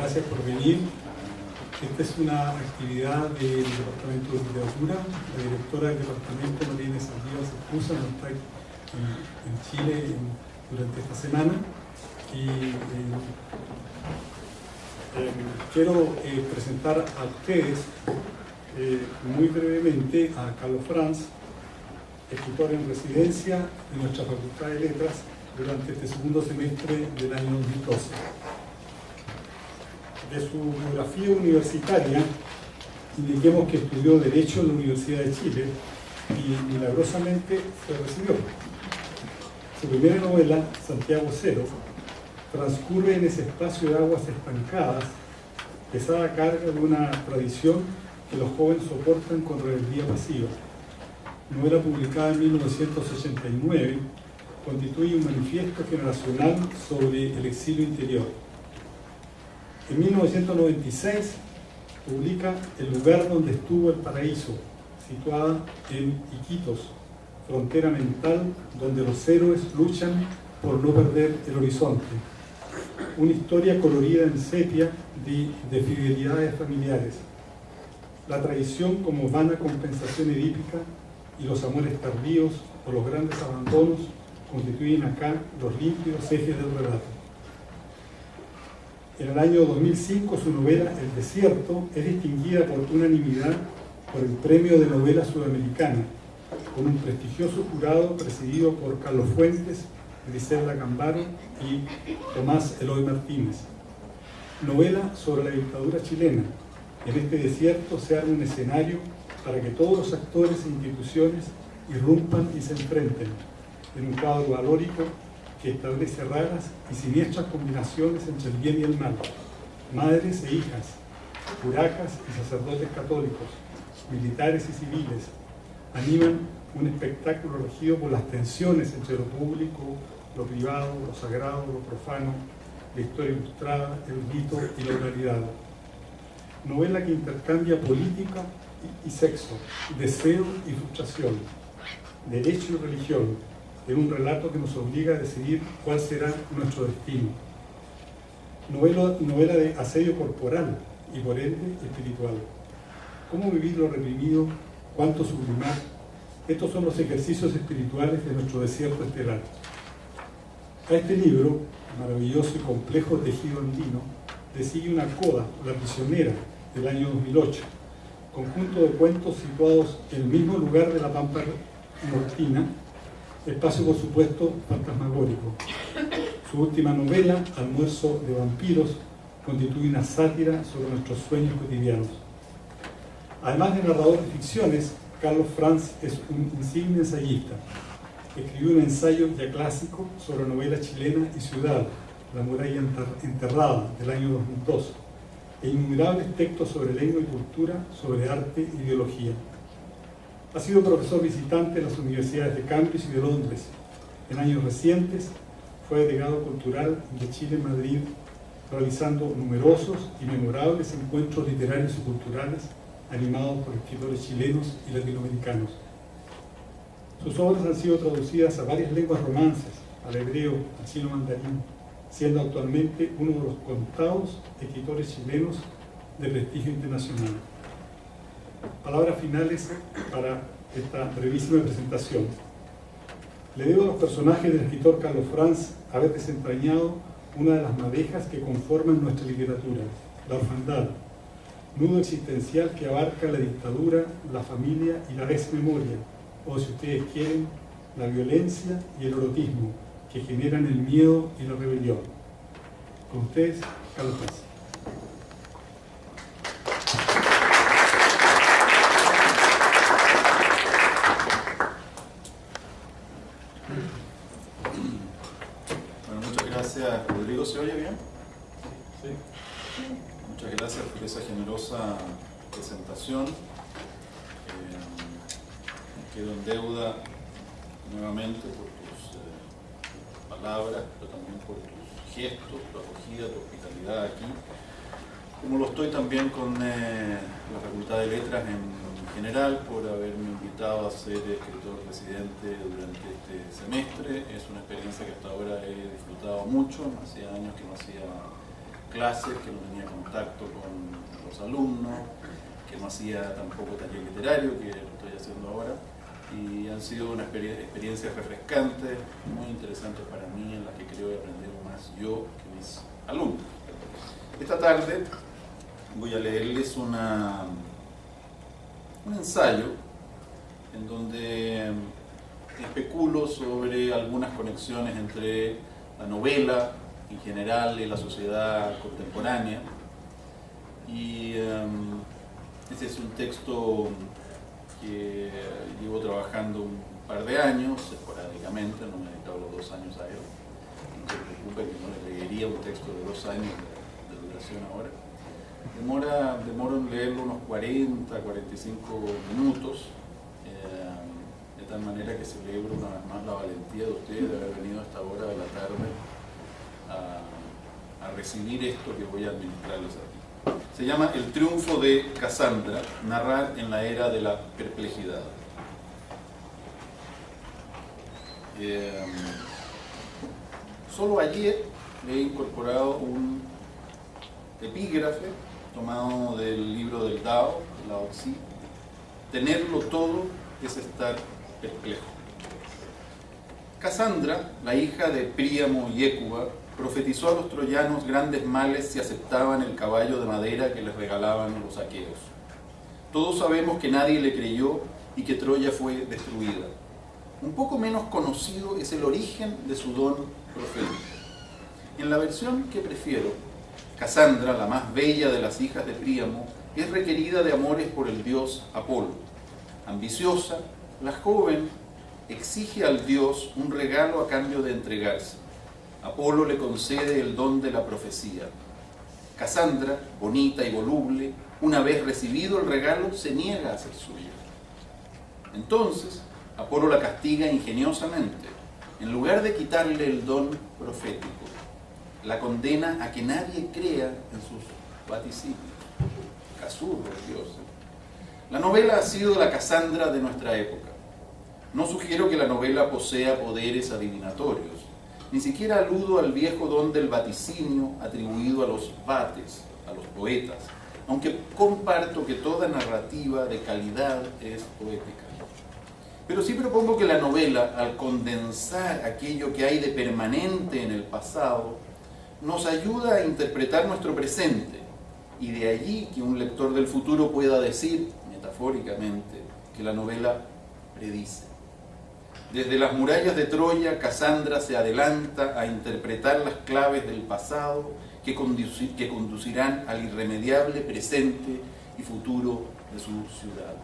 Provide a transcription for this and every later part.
gracias por venir. Esta es una actividad del Departamento de Literatura. La directora del departamento, María Inés Saldívar, se excusa, no está en Chile durante esta semana. Y quiero presentar a ustedes muy brevemente a Carlos Franz, escritor en residencia de nuestra Facultad de Letras durante este segundo semestre del año 2012. De su biografía universitaria, indiquemos que estudió Derecho en la Universidad de Chile y milagrosamente se recibió. Su primera novela, Santiago Cero, transcurre en ese espacio de aguas estancadas, pesada carga de una tradición que los jóvenes soportan con rebeldía pasiva. Novela publicada en 1989, constituye un manifiesto generacional sobre el exilio interior. En 1996 publica El lugar donde estuvo el paraíso, situada en Iquitos, frontera mental donde los héroes luchan por no perder el horizonte. Una historia colorida en sepia de fidelidades familiares. La traición como vana compensación edípica y los amores tardíos o los grandes abandonos constituyen acá los límpidos ejes del relato. En el año 2005 su novela El desierto es distinguida por unanimidad por el Premio de Novela Sudamericana, con un prestigioso jurado presidido por Carlos Fuentes, Griselda Cambaro y Tomás Eloy Martínez. Novela sobre la dictadura chilena. En este desierto se arma un escenario para que todos los actores e instituciones irrumpan y se enfrenten en un cuadro valórico que establece raras y siniestras combinaciones entre el bien y el mal, madres e hijas, curacas y sacerdotes católicos, militares y civiles, animan un espectáculo regido por las tensiones entre lo público, lo privado, lo sagrado, lo profano, la historia ilustrada, el rito y la oralidad. Novela que intercambia política y sexo, deseo y frustración, derecho y religión, en un relato que nos obliga a decidir cuál será nuestro destino. Novela de asedio corporal y por ende espiritual. ¿Cómo vivir lo reprimido? ¿Cuánto sublimar? Estos son los ejercicios espirituales de nuestro desierto estelar. A este libro, maravilloso y complejo tejido andino, le sigue una coda, La prisionera, del año 2008, conjunto de cuentos situados en el mismo lugar de la Pampa nortina, espacio por supuesto fantasmagórico. Su última novela, Almuerzo de vampiros, constituye una sátira sobre nuestros sueños cotidianos. Además de narrador de ficciones, Carlos Franz es un insigne ensayista. Escribió un ensayo ya clásico sobre novela chilena y ciudad, La muralla enterrada, del año 2002, e innumerables textos sobre lengua y cultura, sobre arte e ideología. Ha sido profesor visitante en las universidades de Cambridge y de Londres. En años recientes fue delegado cultural de Chile en Madrid, realizando numerosos y memorables encuentros literarios y culturales animados por escritores chilenos y latinoamericanos. Sus obras han sido traducidas a varias lenguas romances, al hebreo, al chino mandarín, siendo actualmente uno de los contados escritores chilenos de prestigio internacional. Palabras finales para esta brevísima presentación. Le debo a los personajes del escritor Carlos Franz haber desentrañado una de las madejas que conforman nuestra literatura, la orfandad, nudo existencial que abarca la dictadura, la familia y la desmemoria, o si ustedes quieren, la violencia y el erotismo que generan el miedo y la rebelión. Con ustedes, Carlos Franz. Rodrigo, ¿se oye bien? Sí. Muchas gracias por esa generosa presentación. Quedo en deuda nuevamente por tus palabras, pero también por tus gestos, tu acogida, tu hospitalidad aquí. Como lo estoy también con la Facultad de Letras en general, por haberme invitado a ser escritor residente durante este semestre. Es una experiencia que hasta ahora he disfrutado mucho. Hacía años que no hacía clases, que no tenía contacto con los alumnos, que no hacía tampoco taller literario, que lo estoy haciendo ahora, y han sido unas experiencias refrescantes, muy interesantes para mí, en las que creo que aprender más yo que mis alumnos. Esta tarde voy a leerles un ensayo en donde especulo sobre algunas conexiones entre la novela en general y la sociedad contemporánea. Y este es un texto que llevo trabajando un par de años, esporádicamente, no me he dedicado los 2 años a él. No se preocupe que no le leería un texto de 2 años de duración ahora. Demoro en leerlo unos 40, 45 minutos, de tal manera que celebro una vez más la valentía de ustedes de haber venido a esta hora de la tarde a recibir esto que voy a administrarles aquí. Se llama El triunfo de Casandra, narrar en la era de la perplejidad. Solo ayer he incorporado un epígrafe tomado del libro del Dao, Lao Tzu: tenerlo todo es estar perplejo. Casandra, la hija de Príamo y Hécuba, profetizó a los troyanos grandes males si aceptaban el caballo de madera que les regalaban los aqueos. Todos sabemos que nadie le creyó y que Troya fue destruida. Un poco menos conocido es el origen de su don profético. En la versión que prefiero, Casandra, la más bella de las hijas de Príamo, es requerida de amores por el dios Apolo. Ambiciosa, la joven exige al dios un regalo a cambio de entregarse. Apolo le concede el don de la profecía. Casandra, bonita y voluble, una vez recibido el regalo, se niega a ser suya. Entonces, Apolo la castiga ingeniosamente. En lugar de quitarle el don profético, la condena a que nadie crea en sus vaticinios. Casudo, Dios. La novela ha sido la Casandra de nuestra época. No sugiero que la novela posea poderes adivinatorios. Ni siquiera aludo al viejo don del vaticinio atribuido a los vates, a los poetas, aunque comparto que toda narrativa de calidad es poética. Pero sí propongo que la novela, al condensar aquello que hay de permanente en el pasado, nos ayuda a interpretar nuestro presente, y de allí que un lector del futuro pueda decir, metafóricamente, que la novela predice. Desde las murallas de Troya, Casandra se adelanta a interpretar las claves del pasado que conducirán al irremediable presente y futuro de su ciudad.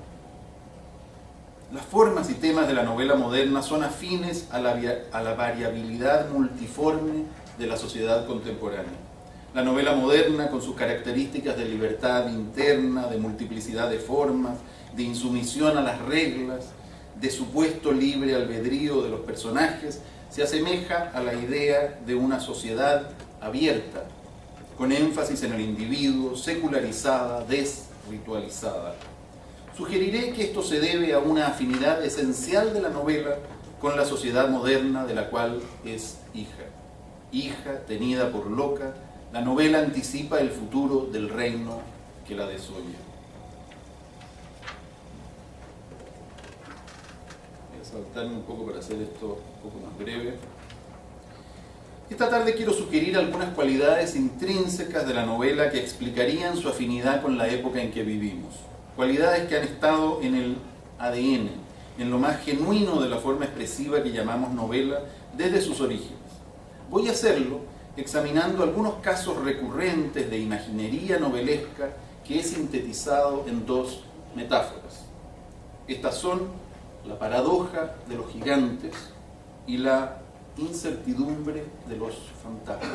Las formas y temas de la novela moderna son afines a la variabilidad multiforme de la sociedad contemporánea. La novela moderna, con sus características de libertad interna, de multiplicidad de formas, de insumisión a las reglas, de supuesto libre albedrío de los personajes, se asemeja a la idea de una sociedad abierta, con énfasis en el individuo, secularizada, desritualizada. Sugeriré que esto se debe a una afinidad esencial de la novela con la sociedad moderna de la cual es hija. Hija, tenida por loca, la novela anticipa el futuro del reino que la desoye. Voy a saltarme un poco para hacer esto un poco más breve. Esta tarde quiero sugerir algunas cualidades intrínsecas de la novela que explicarían su afinidad con la época en que vivimos. Cualidades que han estado en el ADN, en lo más genuino de la forma expresiva que llamamos novela desde sus orígenes. Voy a hacerlo examinando algunos casos recurrentes de imaginería novelesca que he sintetizado en 2 metáforas. Estas son la paradoja de los gigantes y la incertidumbre de los fantasmas.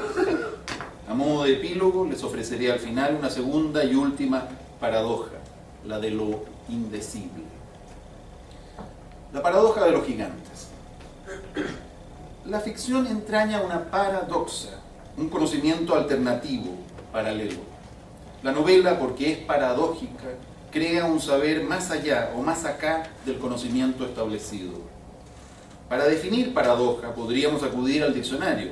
A modo de epílogo les ofreceré al final una segunda y última paradoja, la de lo indecible. La paradoja de los gigantes. La ficción entraña una paradoxa, un conocimiento alternativo, paralelo. La novela, porque es paradójica, crea un saber más allá o más acá del conocimiento establecido. Para definir paradoja podríamos acudir al diccionario,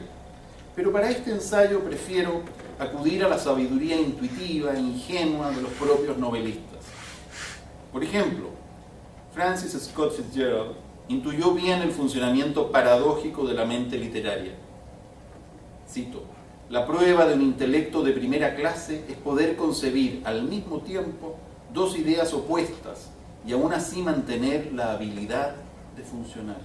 pero para este ensayo prefiero acudir a la sabiduría intuitiva e ingenua de los propios novelistas. Por ejemplo, Francis Scott Fitzgerald intuyó bien el funcionamiento paradójico de la mente literaria. Cito: la prueba de un intelecto de primera clase es poder concebir al mismo tiempo dos ideas opuestas y aún así mantener la habilidad de funcionar.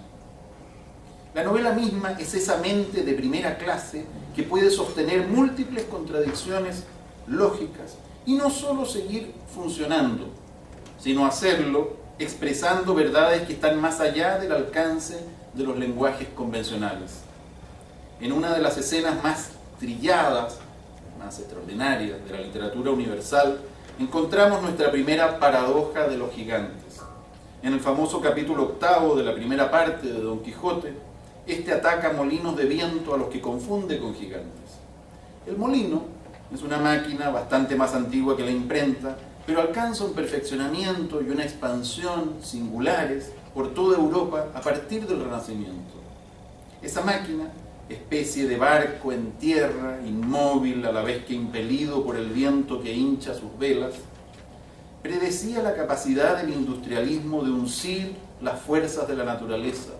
La novela misma es esa mente de primera clase que puede sostener múltiples contradicciones lógicas y no solo seguir funcionando, sino hacerlo expresando verdades que están más allá del alcance de los lenguajes convencionales. En una de las escenas más trilladas, más extraordinarias de la literatura universal, encontramos nuestra primera paradoja de los gigantes. En el famoso capítulo 8 de la primera parte de Don Quijote, este ataca molinos de viento a los que confunde con gigantes. El molino es una máquina bastante más antigua que la imprenta, pero alcanza un perfeccionamiento y una expansión singulares por toda Europa a partir del Renacimiento. Esa máquina, especie de barco en tierra, inmóvil a la vez que impelido por el viento que hincha sus velas, predecía la capacidad del industrialismo de uncir las fuerzas de la naturaleza,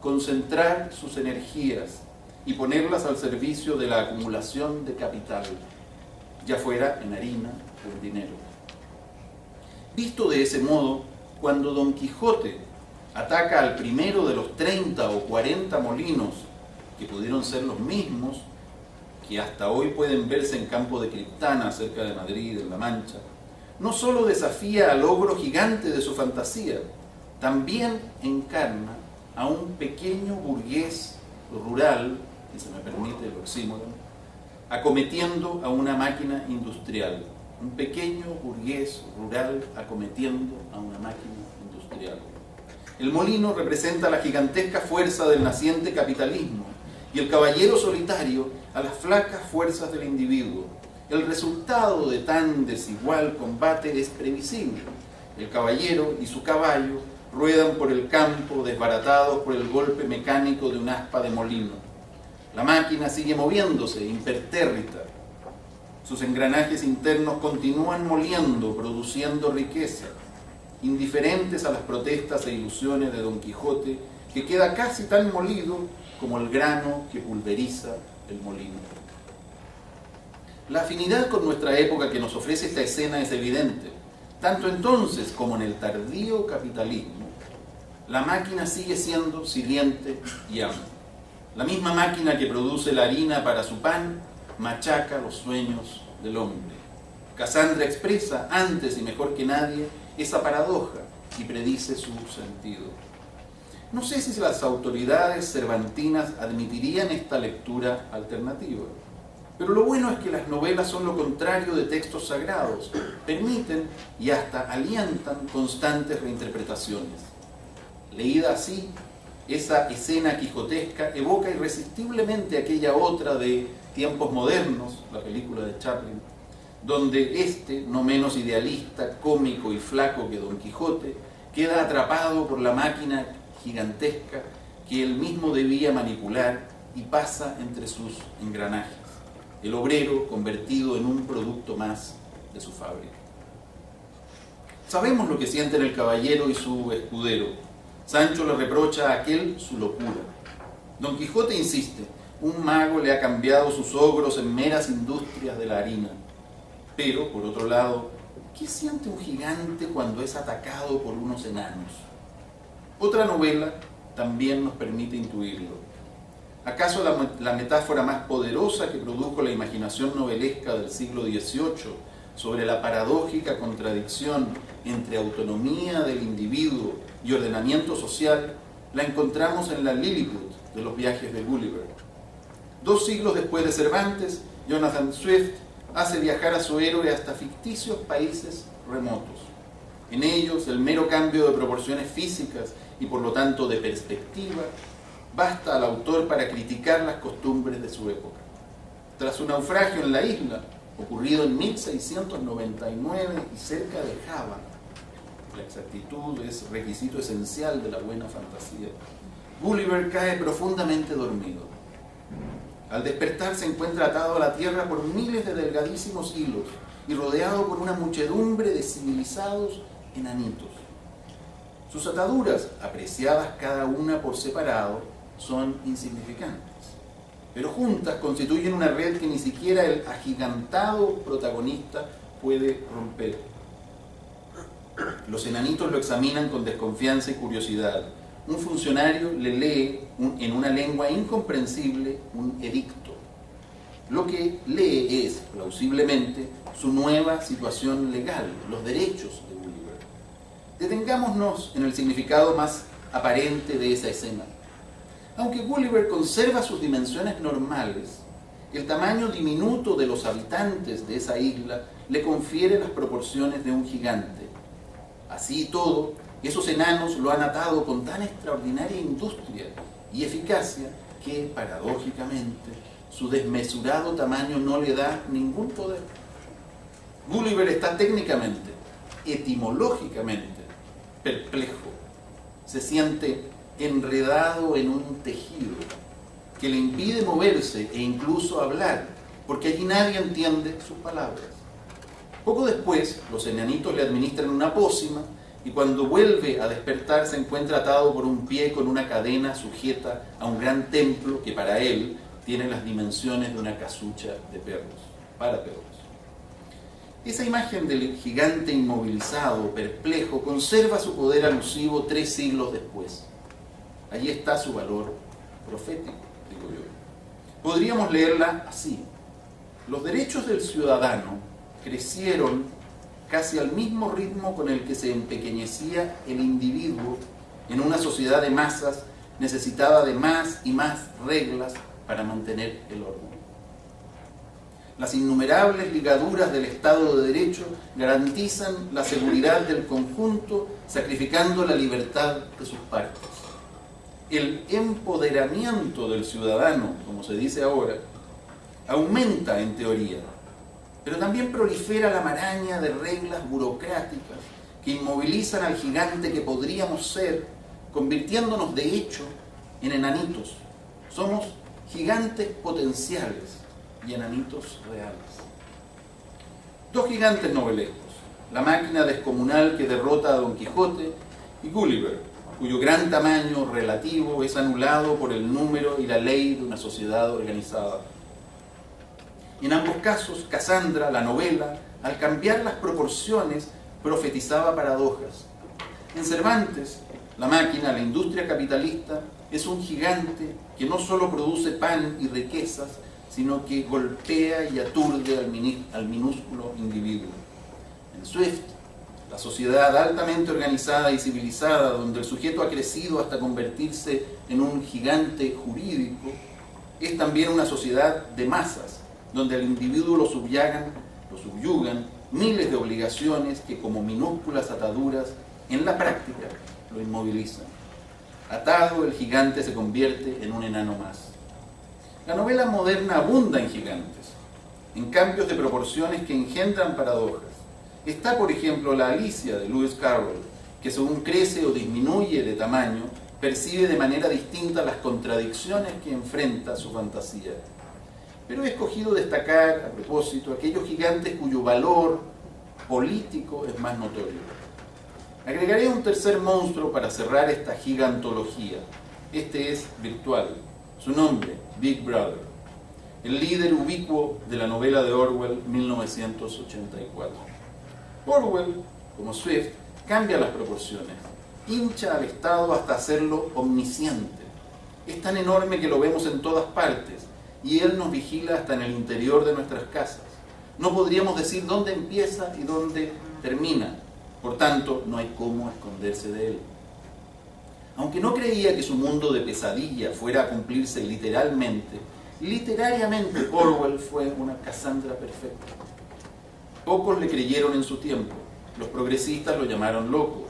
concentrar sus energías y ponerlas al servicio de la acumulación de capital, ya fuera en harina o en dinero. Visto de ese modo, cuando Don Quijote ataca al primero de los 30 o 40 molinos, que pudieron ser los mismos, que hasta hoy pueden verse en Campo de Criptana, cerca de Madrid, en La Mancha, no solo desafía al ogro gigante de su fantasía, también encarna a un pequeño burgués rural, si se me permite el oxímoron, acometiendo a una máquina industrial. Un pequeño burgués rural acometiendo a una máquina industrial. El molino representa la gigantesca fuerza del naciente capitalismo y el caballero solitario a las flacas fuerzas del individuo. El resultado de tan desigual combate es previsible. El caballero y su caballo ruedan por el campo desbaratados por el golpe mecánico de un aspa de molino. La máquina sigue moviéndose, impertérrita. Sus engranajes internos continúan moliendo, produciendo riqueza, indiferentes a las protestas e ilusiones de Don Quijote, que queda casi tan molido como el grano que pulveriza el molino. La afinidad con nuestra época que nos ofrece esta escena es evidente. Tanto entonces como en el tardío capitalismo, la máquina sigue siendo sirviente y amo. La misma máquina que produce la harina para su pan, machaca los sueños del hombre. Casandra expresa, antes y mejor que nadie, esa paradoja y predice su sentido. No sé si las autoridades cervantinas admitirían esta lectura alternativa, pero lo bueno es que las novelas son lo contrario de textos sagrados, permiten y hasta alientan constantes reinterpretaciones. Leída así, esa escena quijotesca evoca irresistiblemente aquella otra de Tiempos Modernos, la película de Chaplin, donde este, no menos idealista, cómico y flaco que Don Quijote, queda atrapado por la máquina gigantesca que él mismo debía manipular y pasa entre sus engranajes, el obrero convertido en un producto más de su fábrica. Sabemos lo que sienten el caballero y su escudero. Sancho le reprocha a aquel su locura. Don Quijote insiste: un mago le ha cambiado sus ogros en meras industrias de la harina. Pero, por otro lado, ¿qué siente un gigante cuando es atacado por unos enanos? Otra novela también nos permite intuirlo. ¿Acaso la metáfora más poderosa que produjo la imaginación novelesca del siglo XVIII sobre la paradójica contradicción entre autonomía del individuo y ordenamiento social la encontramos en la Lilliput de los viajes de Gulliver? 2 siglos después de Cervantes, Jonathan Swift hace viajar a su héroe hasta ficticios países remotos. En ellos, el mero cambio de proporciones físicas y por lo tanto de perspectiva basta al autor para criticar las costumbres de su época. Tras su naufragio en la isla, ocurrido en 1699 y cerca de Java, la exactitud es requisito esencial de la buena fantasía, Gulliver cae profundamente dormido. Al despertar se encuentra atado a la tierra por miles de delgadísimos hilos y rodeado por una muchedumbre de civilizados enanitos. Sus ataduras, apreciadas cada una por separado, son insignificantes, pero juntas constituyen una red que ni siquiera el agigantado protagonista puede romper. Los enanitos lo examinan con desconfianza y curiosidad. Un funcionario le lee en una lengua incomprensible un edicto. Lo que lee es, plausiblemente, su nueva situación legal, los derechos de Gulliver. Detengámonos en el significado más aparente de esa escena. Aunque Gulliver conserva sus dimensiones normales, el tamaño diminuto de los habitantes de esa isla le confiere las proporciones de un gigante. Así y todo, esos enanos lo han atado con tan extraordinaria industria y eficacia que, paradójicamente, su desmesurado tamaño no le da ningún poder. Gulliver está técnicamente, etimológicamente, perplejo. Se siente enredado en un tejido que le impide moverse e incluso hablar, porque allí nadie entiende sus palabras. Poco después, los enanitos le administran una pócima y cuando vuelve a despertar se encuentra atado por un pie con una cadena sujeta a un gran templo que para él tiene las dimensiones de una casucha de perros, para perros. Esa imagen del gigante inmovilizado, perplejo, conserva su poder alusivo 3 siglos después. Allí está su valor profético, digo yo. Podríamos leerla así: los derechos del ciudadano crecieron casi al mismo ritmo con el que se empequeñecía el individuo en una sociedad de masas necesitada de más y más reglas para mantener el orden. Las innumerables ligaduras del Estado de Derecho garantizan la seguridad del conjunto, sacrificando la libertad de sus partes. El empoderamiento del ciudadano, como se dice ahora, aumenta en teoría, pero también prolifera la maraña de reglas burocráticas que inmovilizan al gigante que podríamos ser, convirtiéndonos de hecho en enanitos. Somos gigantes potenciales y enanitos reales. 2 gigantes novelescos: la máquina descomunal que derrota a Don Quijote y Gulliver, cuyo gran tamaño relativo es anulado por el número y la ley de una sociedad organizada. En ambos casos, Casandra, la novela, al cambiar las proporciones, profetizaba paradojas. En Cervantes, la máquina, la industria capitalista, es un gigante que no solo produce pan y riquezas, sino que golpea y aturde al minúsculo individuo. En Swift, la sociedad altamente organizada y civilizada, donde el sujeto ha crecido hasta convertirse en un gigante jurídico, es también una sociedad de masas, donde al individuo lo subyugan miles de obligaciones que, como minúsculas ataduras, en la práctica lo inmovilizan. Atado, el gigante se convierte en un enano más. La novela moderna abunda en gigantes, en cambios de proporciones que engendran paradojas. Está, por ejemplo, la Alicia de Lewis Carroll, que según crece o disminuye de tamaño, percibe de manera distinta las contradicciones que enfrenta su fantasía. Pero he escogido destacar, a propósito, aquellos gigantes cuyo valor político es más notorio. Agregaré un tercer monstruo para cerrar esta gigantología. Este es virtual. Su nombre, Big Brother, el líder ubicuo de la novela de Orwell, 1984. Orwell, como Swift, cambia las proporciones, hincha al Estado hasta hacerlo omnisciente. Es tan enorme que lo vemos en todas partes, y él nos vigila hasta en el interior de nuestras casas. No podríamos decir dónde empieza y dónde termina, por tanto, no hay cómo esconderse de él. Aunque no creía que su mundo de pesadilla fuera a cumplirse literariamente, Orwell fue una Casandra perfecta. Pocos le creyeron en su tiempo, los progresistas lo llamaron loco,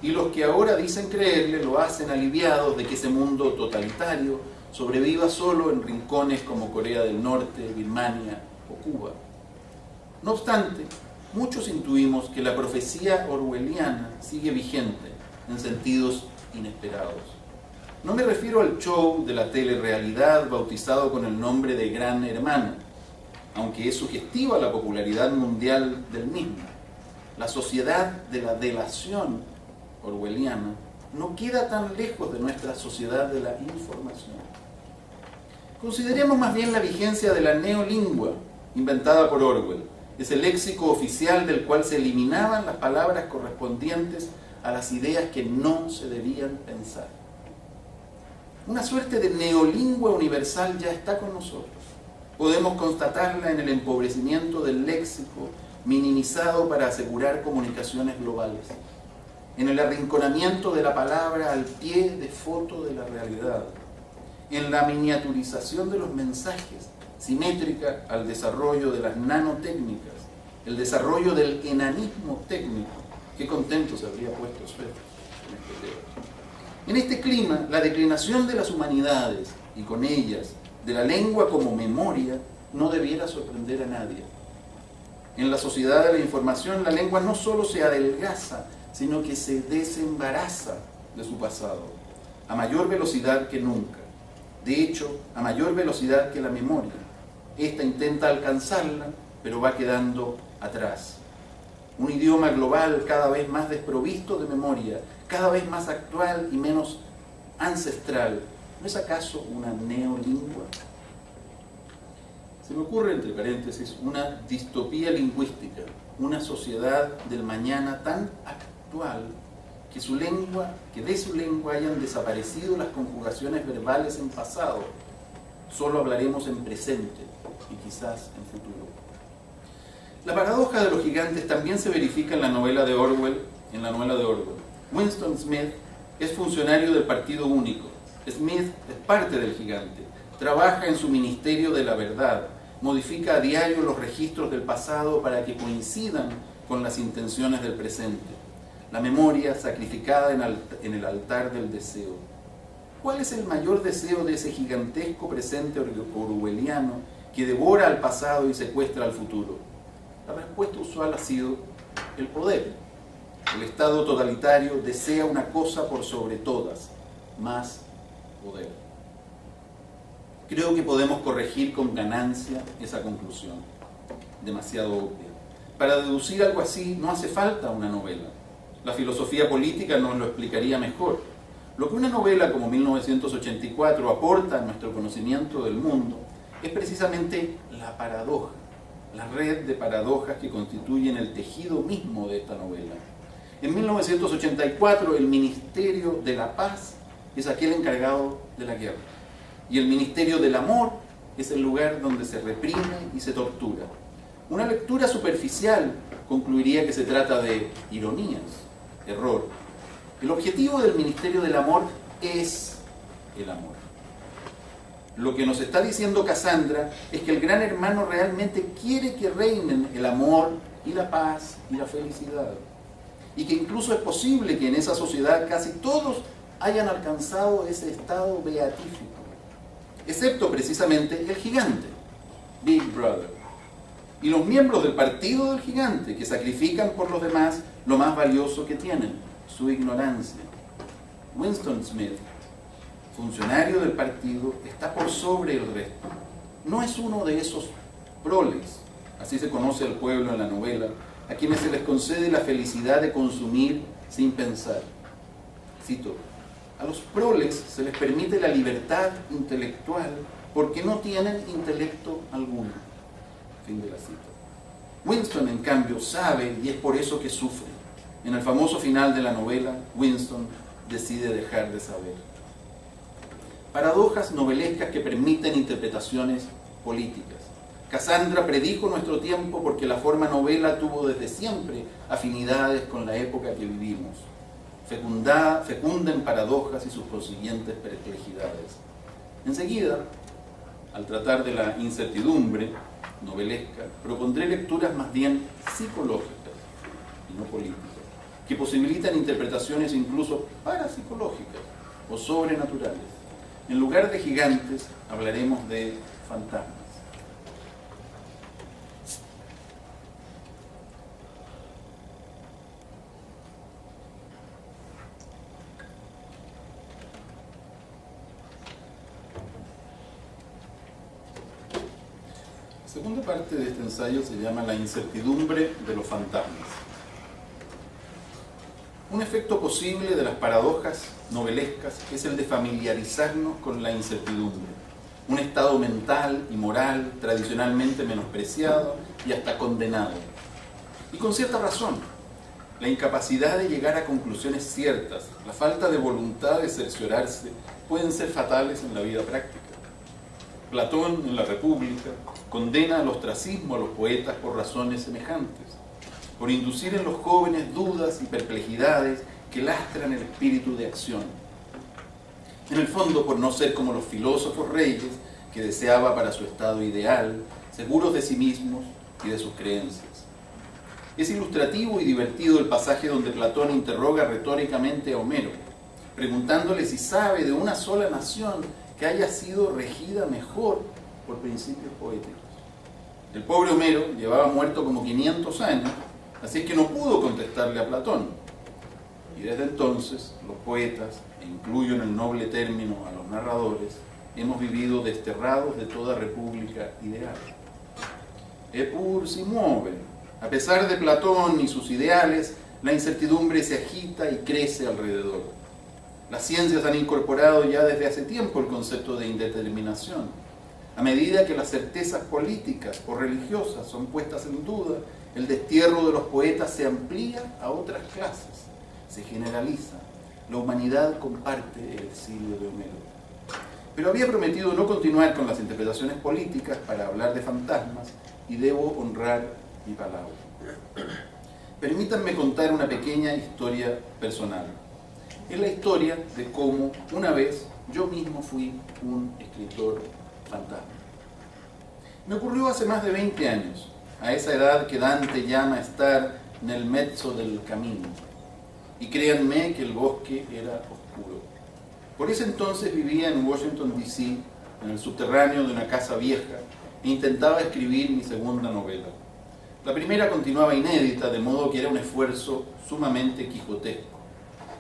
y los que ahora dicen creerle lo hacen aliviados de que ese mundo totalitario sobreviva solo en rincones como Corea del Norte, Birmania o Cuba. No obstante, muchos intuimos que la profecía orwelliana sigue vigente en sentidos inesperados. No me refiero al show de la telerrealidad bautizado con el nombre de Gran Hermano, aunque es sugestiva la popularidad mundial del mismo. La sociedad de la delación orwelliana no queda tan lejos de nuestra sociedad de la información. Consideremos más bien la vigencia de la neolingua inventada por Orwell, ese léxico oficial del cual se eliminaban las palabras correspondientes a las ideas que no se debían pensar. Una suerte de neolingua universal ya está con nosotros. Podemos constatarla en el empobrecimiento del léxico minimizado para asegurar comunicaciones globales, en el arrinconamiento de la palabra al pie de foto de la realidad, en la miniaturización de los mensajes, simétrica al desarrollo de las nanotécnicas, el desarrollo del enanismo técnico. Qué contento se habría puesto Svet en este tema. En este clima, la declinación de las humanidades y con ellas de la lengua como memoria no debiera sorprender a nadie. En la sociedad de la información, la lengua no solo se adelgaza, sino que se desembaraza de su pasado, a mayor velocidad que nunca. De hecho, a mayor velocidad que la memoria. Esta intenta alcanzarla, pero va quedando atrás. Un idioma global cada vez más desprovisto de memoria, cada vez más actual y menos ancestral. ¿No es acaso una neolingua? Se me ocurre, entre paréntesis, una distopía lingüística, una sociedad del mañana tan actual que de su lengua hayan desaparecido las conjugaciones verbales en pasado. Solo hablaremos en presente y quizás en futuro. La paradoja de los gigantes también se verifica en la novela de Orwell. Winston Smith es funcionario del Partido Único. Smith es parte del gigante. Trabaja en su Ministerio de la Verdad. Modifica a diario los registros del pasado para que coincidan con las intenciones del presente. La memoria sacrificada en el altar del deseo. ¿Cuál es el mayor deseo de ese gigantesco presente orwelliano que devora al pasado y secuestra al futuro? La respuesta usual ha sido el poder. El Estado totalitario desea una cosa por sobre todas: más poder. Creo que podemos corregir con ganancia esa conclusión, demasiado obvia. Para deducir algo así no hace falta una novela. La filosofía política nos lo explicaría mejor. Lo que una novela como 1984 aporta a nuestro conocimiento del mundo es precisamente la paradoja, la red de paradojas que constituyen el tejido mismo de esta novela. En 1984 el Ministerio de la Paz es aquel encargado de la guerra, y el Ministerio del Amor es el lugar donde se reprime y se tortura. Una lectura superficial concluiría que se trata de ironías. Error. El objetivo del Ministerio del Amor es el amor. Lo que nos está diciendo Cassandra es que el Gran Hermano realmente quiere que reinen el amor y la paz y la felicidad. Y que incluso es posible que en esa sociedad casi todos hayan alcanzado ese estado beatífico, excepto precisamente el gigante, Big Brother, y los miembros del partido del gigante, que sacrifican por los demás lo más valioso que tienen, su ignorancia. Winston Smith, funcionario del partido, está por sobre el resto. No es uno de esos proles, así se conoce al pueblo en la novela, a quienes se les concede la felicidad de consumir sin pensar. Cito: a los proles se les permite la libertad intelectual porque no tienen intelecto alguno. Fin de la cita. Winston, en cambio, sabe, y es por eso que sufre. En el famoso final de la novela, Winston decide dejar de saber. Paradojas novelescas que permiten interpretaciones políticas. Cassandra predijo nuestro tiempo porque la forma novela tuvo desde siempre afinidades con la época que vivimos. Fecunda en paradojas y sus consiguientes perplejidades. Enseguida, al tratar de la incertidumbre novelesca, propondré lecturas más bien psicológicas y no políticas, que posibilitan interpretaciones incluso parapsicológicas o sobrenaturales. En lugar de gigantes, hablaremos de fantasmas. La segunda parte de este ensayo se llama La incertidumbre de los fantasmas. Un efecto posible de las paradojas novelescas es el de familiarizarnos con la incertidumbre, un estado mental y moral tradicionalmente menospreciado y hasta condenado. Y con cierta razón. La incapacidad de llegar a conclusiones ciertas, la falta de voluntad de cerciorarse, pueden ser fatales en la vida práctica. Platón, en la República, condena al ostracismo a los poetas por razones semejantes, por inducir en los jóvenes dudas y perplejidades que lastran el espíritu de acción. En el fondo, por no ser como los filósofos reyes que deseaba para su estado ideal, seguros de sí mismos y de sus creencias. Es ilustrativo y divertido el pasaje donde Platón interroga retóricamente a Homero, preguntándole si sabe de una sola nación que haya sido regida mejor por principios poéticos. El pobre Homero llevaba muerto como 500 años, así es que no pudo contestarle a Platón. Y desde entonces, los poetas, e incluyo en el noble término a los narradores, hemos vivido desterrados de toda república ideal. Epur si muove. A pesar de Platón y sus ideales, la incertidumbre se agita y crece alrededor. Las ciencias han incorporado ya desde hace tiempo el concepto de indeterminación. A medida que las certezas políticas o religiosas son puestas en duda, el destierro de los poetas se amplía a otras clases, se generaliza. La humanidad comparte el exilio de Homero. Pero había prometido no continuar con las interpretaciones políticas para hablar de fantasmas y debo honrar mi palabra. Permítanme contar una pequeña historia personal. Es la historia de cómo una vez yo mismo fui un escritor fantasma. Me ocurrió hace más de 20 años, a esa edad que Dante llama estar en el mezzo del camino. Y créanme que el bosque era oscuro. Por ese entonces vivía en Washington, D.C., en el subterráneo de una casa vieja, e intentaba escribir mi segunda novela. La primera continuaba inédita, de modo que era un esfuerzo sumamente quijotesco.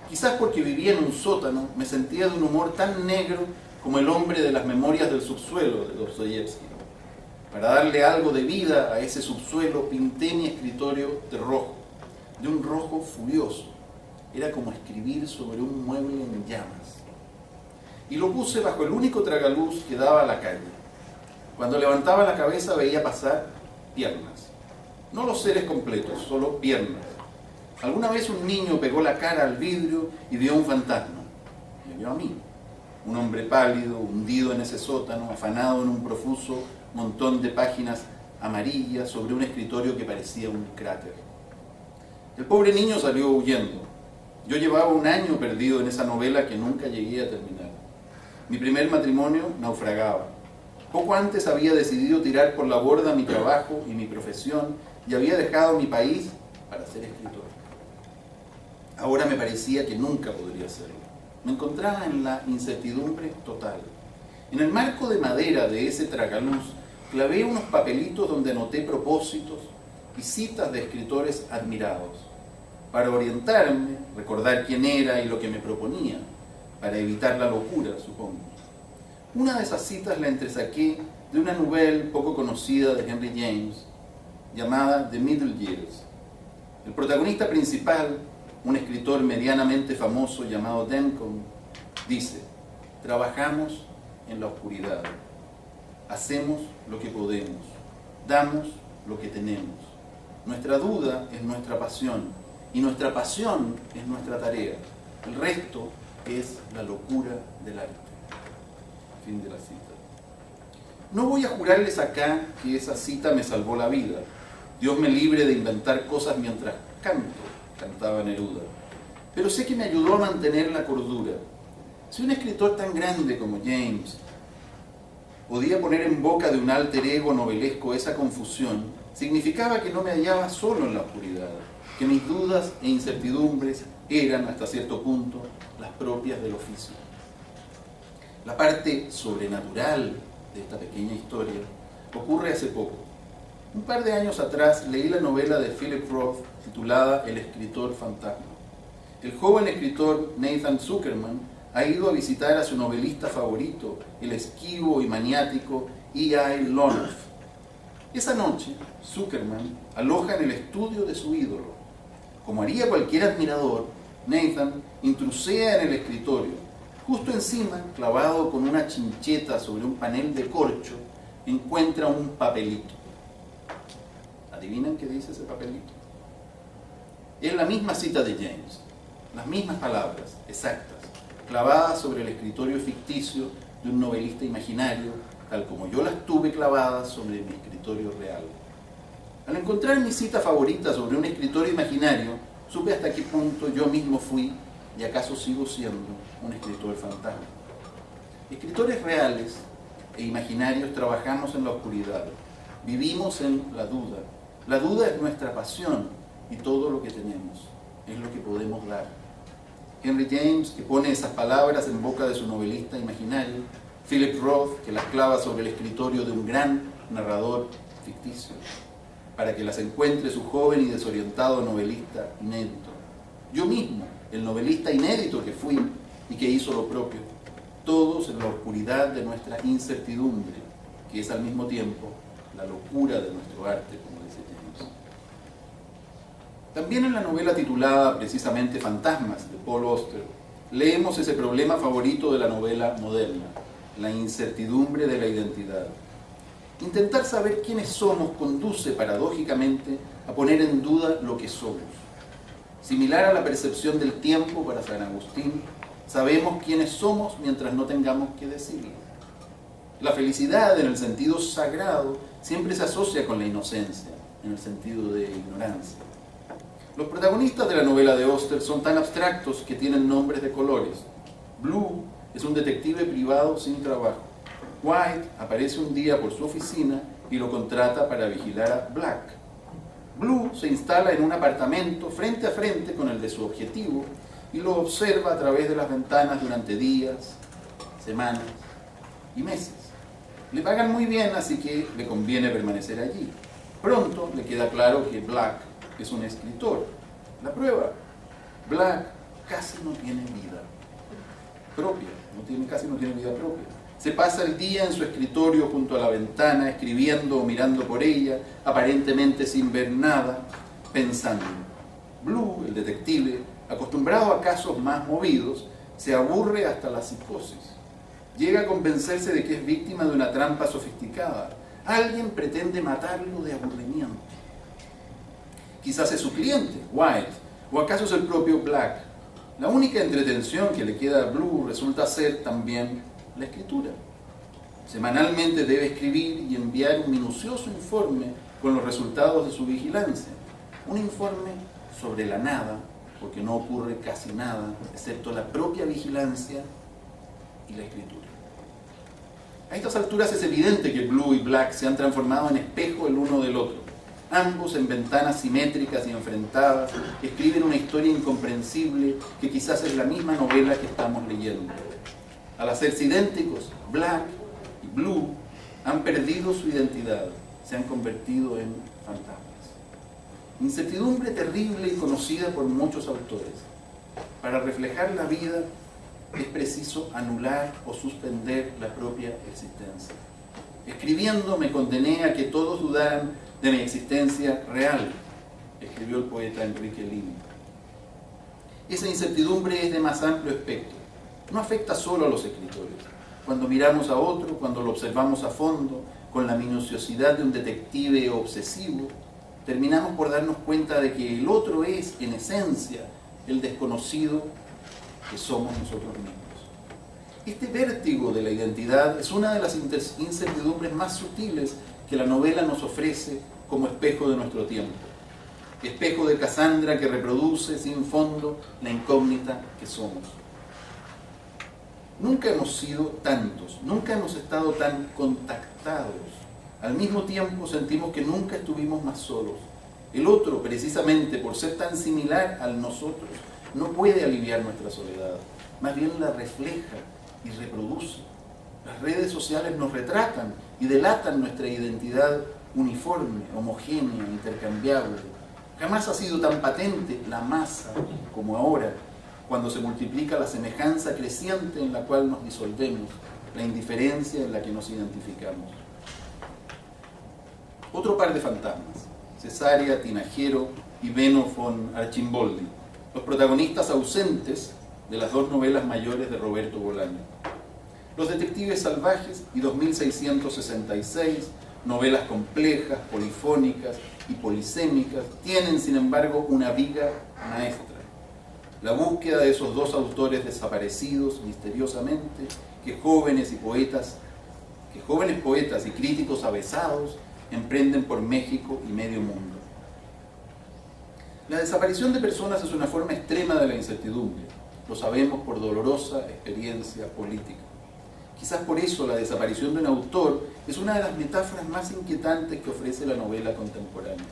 Quizás porque vivía en un sótano, me sentía de un humor tan negro como el hombre de las memorias del subsuelo de Dostoyevsky. Para darle algo de vida a ese subsuelo, pinté mi escritorio de rojo, de un rojo furioso. Era como escribir sobre un mueble en llamas. Y lo puse bajo el único tragaluz que daba a la calle. Cuando levantaba la cabeza veía pasar piernas. No los seres completos, solo piernas. Alguna vez un niño pegó la cara al vidrio y vio un fantasma. Me vio a mí, un hombre pálido, hundido en ese sótano, afanado en un profuso montón de páginas amarillas sobre un escritorio que parecía un cráter. El pobre niño salió huyendo. Yo llevaba un año perdido en esa novela que nunca llegué a terminar. Mi primer matrimonio naufragaba. Poco antes había decidido tirar por la borda mi trabajo y mi profesión y había dejado mi país para ser escritor. Ahora me parecía que nunca podría hacerlo. Me encontraba en la incertidumbre total. En el marco de madera de ese tragaluz clavé unos papelitos donde anoté propósitos y citas de escritores admirados. Para orientarme, recordar quién era y lo que me proponía, para evitar la locura, supongo. Una de esas citas la entresaqué de una novela poco conocida de Henry James, llamada The Middle Years. El protagonista principal, un escritor medianamente famoso llamado Dencon, dice: trabajamos en la oscuridad, hacemos lo que podemos, damos lo que tenemos. Nuestra duda es nuestra pasión y nuestra pasión es nuestra tarea. El resto es la locura del arte. Fin de la cita. No voy a jurarles acá que esa cita me salvó la vida. Dios me libre de inventar cosas mientras canto, cantaba Neruda. Pero sé que me ayudó a mantener la cordura. Si un escritor tan grande como James podía poner en boca de un alter ego novelesco esa confusión, significaba que no me hallaba solo en la oscuridad, que mis dudas e incertidumbres eran, hasta cierto punto, las propias del oficio. La parte sobrenatural de esta pequeña historia ocurre hace poco. Un par de años atrás leí la novela de Philip Roth titulada El escritor fantasma. El joven escritor Nathan Zuckerman ha ido a visitar a su novelista favorito, el esquivo y maniático E.I. Lonoff. Esa noche, Zuckerman aloja en el estudio de su ídolo. Como haría cualquier admirador, Nathan intrusea en el escritorio. Justo encima, clavado con una chincheta sobre un panel de corcho, encuentra un papelito. ¿Adivinan qué dice ese papelito? Es la misma cita de James, las mismas palabras exactas, clavadas sobre el escritorio ficticio de un novelista imaginario, tal como yo las tuve clavadas sobre mi escritorio real. Al encontrar mi cita favorita sobre un escritorio imaginario, supe hasta qué punto yo mismo fui, y acaso sigo siendo, un escritor fantasma. Escritores reales e imaginarios trabajamos en la oscuridad, vivimos en la duda. La duda es nuestra pasión y todo lo que tenemos, es lo que podemos dar. Henry James, que pone esas palabras en boca de su novelista imaginario, Philip Roth, que las clava sobre el escritorio de un gran narrador ficticio, para que las encuentre su joven y desorientado novelista inédito. Yo mismo, el novelista inédito que fui y que hizo lo propio, todos en la oscuridad de nuestra incertidumbre, que es al mismo tiempo la locura de nuestro arte, como dice James. También en la novela titulada precisamente Fantasmas, de Paul Auster, leemos ese problema favorito de la novela moderna, la incertidumbre de la identidad. Intentar saber quiénes somos conduce paradójicamente a poner en duda lo que somos. Similar a la percepción del tiempo para San Agustín, sabemos quiénes somos mientras no tengamos que decirlo. La felicidad en el sentido sagrado siempre se asocia con la inocencia, en el sentido de ignorancia. Los protagonistas de la novela de Auster son tan abstractos que tienen nombres de colores. Blue es un detective privado sin trabajo. White aparece un día por su oficina y lo contrata para vigilar a Black. Blue se instala en un apartamento frente a frente con el de su objetivo y lo observa a través de las ventanas durante días, semanas y meses. Le pagan muy bien, así que le conviene permanecer allí. Pronto le queda claro que Black es un escritor. La prueba, Black casi no tiene vida propia, casi no tiene vida propia. Se pasa el día en su escritorio junto a la ventana, escribiendo o mirando por ella, aparentemente sin ver nada, pensando. Blue, el detective, acostumbrado a casos más movidos, se aburre hasta la psicosis. Llega a convencerse de que es víctima de una trampa sofisticada. Alguien pretende matarlo de aburrimiento. Quizás es su cliente, White, o acaso es el propio Black. La única entretención que le queda a Blue resulta ser también la escritura. Semanalmente debe escribir y enviar un minucioso informe con los resultados de su vigilancia. Un informe sobre la nada, porque no ocurre casi nada, excepto la propia vigilancia y la escritura. A estas alturas es evidente que Blue y Black se han transformado en espejo el uno del otro. Ambos, en ventanas simétricas y enfrentadas, escriben una historia incomprensible que quizás es la misma novela que estamos leyendo. Al hacerse idénticos, Black y Blue han perdido su identidad, se han convertido en fantasmas. Incertidumbre terrible y conocida por muchos autores. Para reflejar la vida es preciso anular o suspender la propia existencia. Escribiendo me condené a que todos dudaran de mi existencia real, escribió el poeta Enrique Lihue. Esa incertidumbre es de más amplio espectro. No afecta solo a los escritores. Cuando miramos a otro, cuando lo observamos a fondo, con la minuciosidad de un detective obsesivo, terminamos por darnos cuenta de que el otro es, en esencia, el desconocido que somos nosotros mismos. Este vértigo de la identidad es una de las incertidumbres más sutiles que la novela nos ofrece como espejo de nuestro tiempo. Espejo de Cassandra que reproduce sin fondo la incógnita que somos. Nunca hemos sido tantos, nunca hemos estado tan contactados. Al mismo tiempo sentimos que nunca estuvimos más solos. El otro, precisamente por ser tan similar al nosotros, no puede aliviar nuestra soledad, más bien la refleja y reproduce. Las redes sociales nos retratan y delatan nuestra identidad uniforme, homogénea, intercambiable. Jamás ha sido tan patente la masa como ahora, cuando se multiplica la semejanza creciente en la cual nos disolvemos, la indiferencia en la que nos identificamos. Otro par de fantasmas, Cesárea Tinajero y Benno von Archimboldi, los protagonistas ausentes de las dos novelas mayores de Roberto Bolaño. Los detectives salvajes y 2666, novelas complejas, polifónicas y polisémicas, tienen sin embargo una viga maestra. La búsqueda de esos dos autores desaparecidos misteriosamente, que jóvenes poetas y críticos avesados emprenden por México y medio mundo. La desaparición de personas es una forma extrema de la incertidumbre. Lo sabemos por dolorosa experiencia política. Quizás por eso la desaparición de un autor es una de las metáforas más inquietantes que ofrece la novela contemporánea.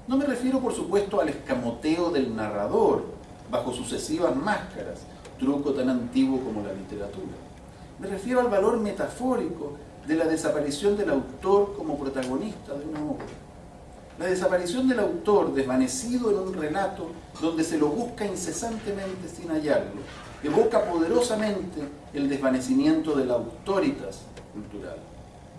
No me refiero, por supuesto, al escamoteo del narrador bajo sucesivas máscaras, truco tan antiguo como la literatura. Me refiero al valor metafórico de la desaparición del autor como protagonista de una obra. La desaparición del autor desvanecido en un relato donde se lo busca incesantemente sin hallarlo, evoca poderosamente el desvanecimiento de la autoritas cultural.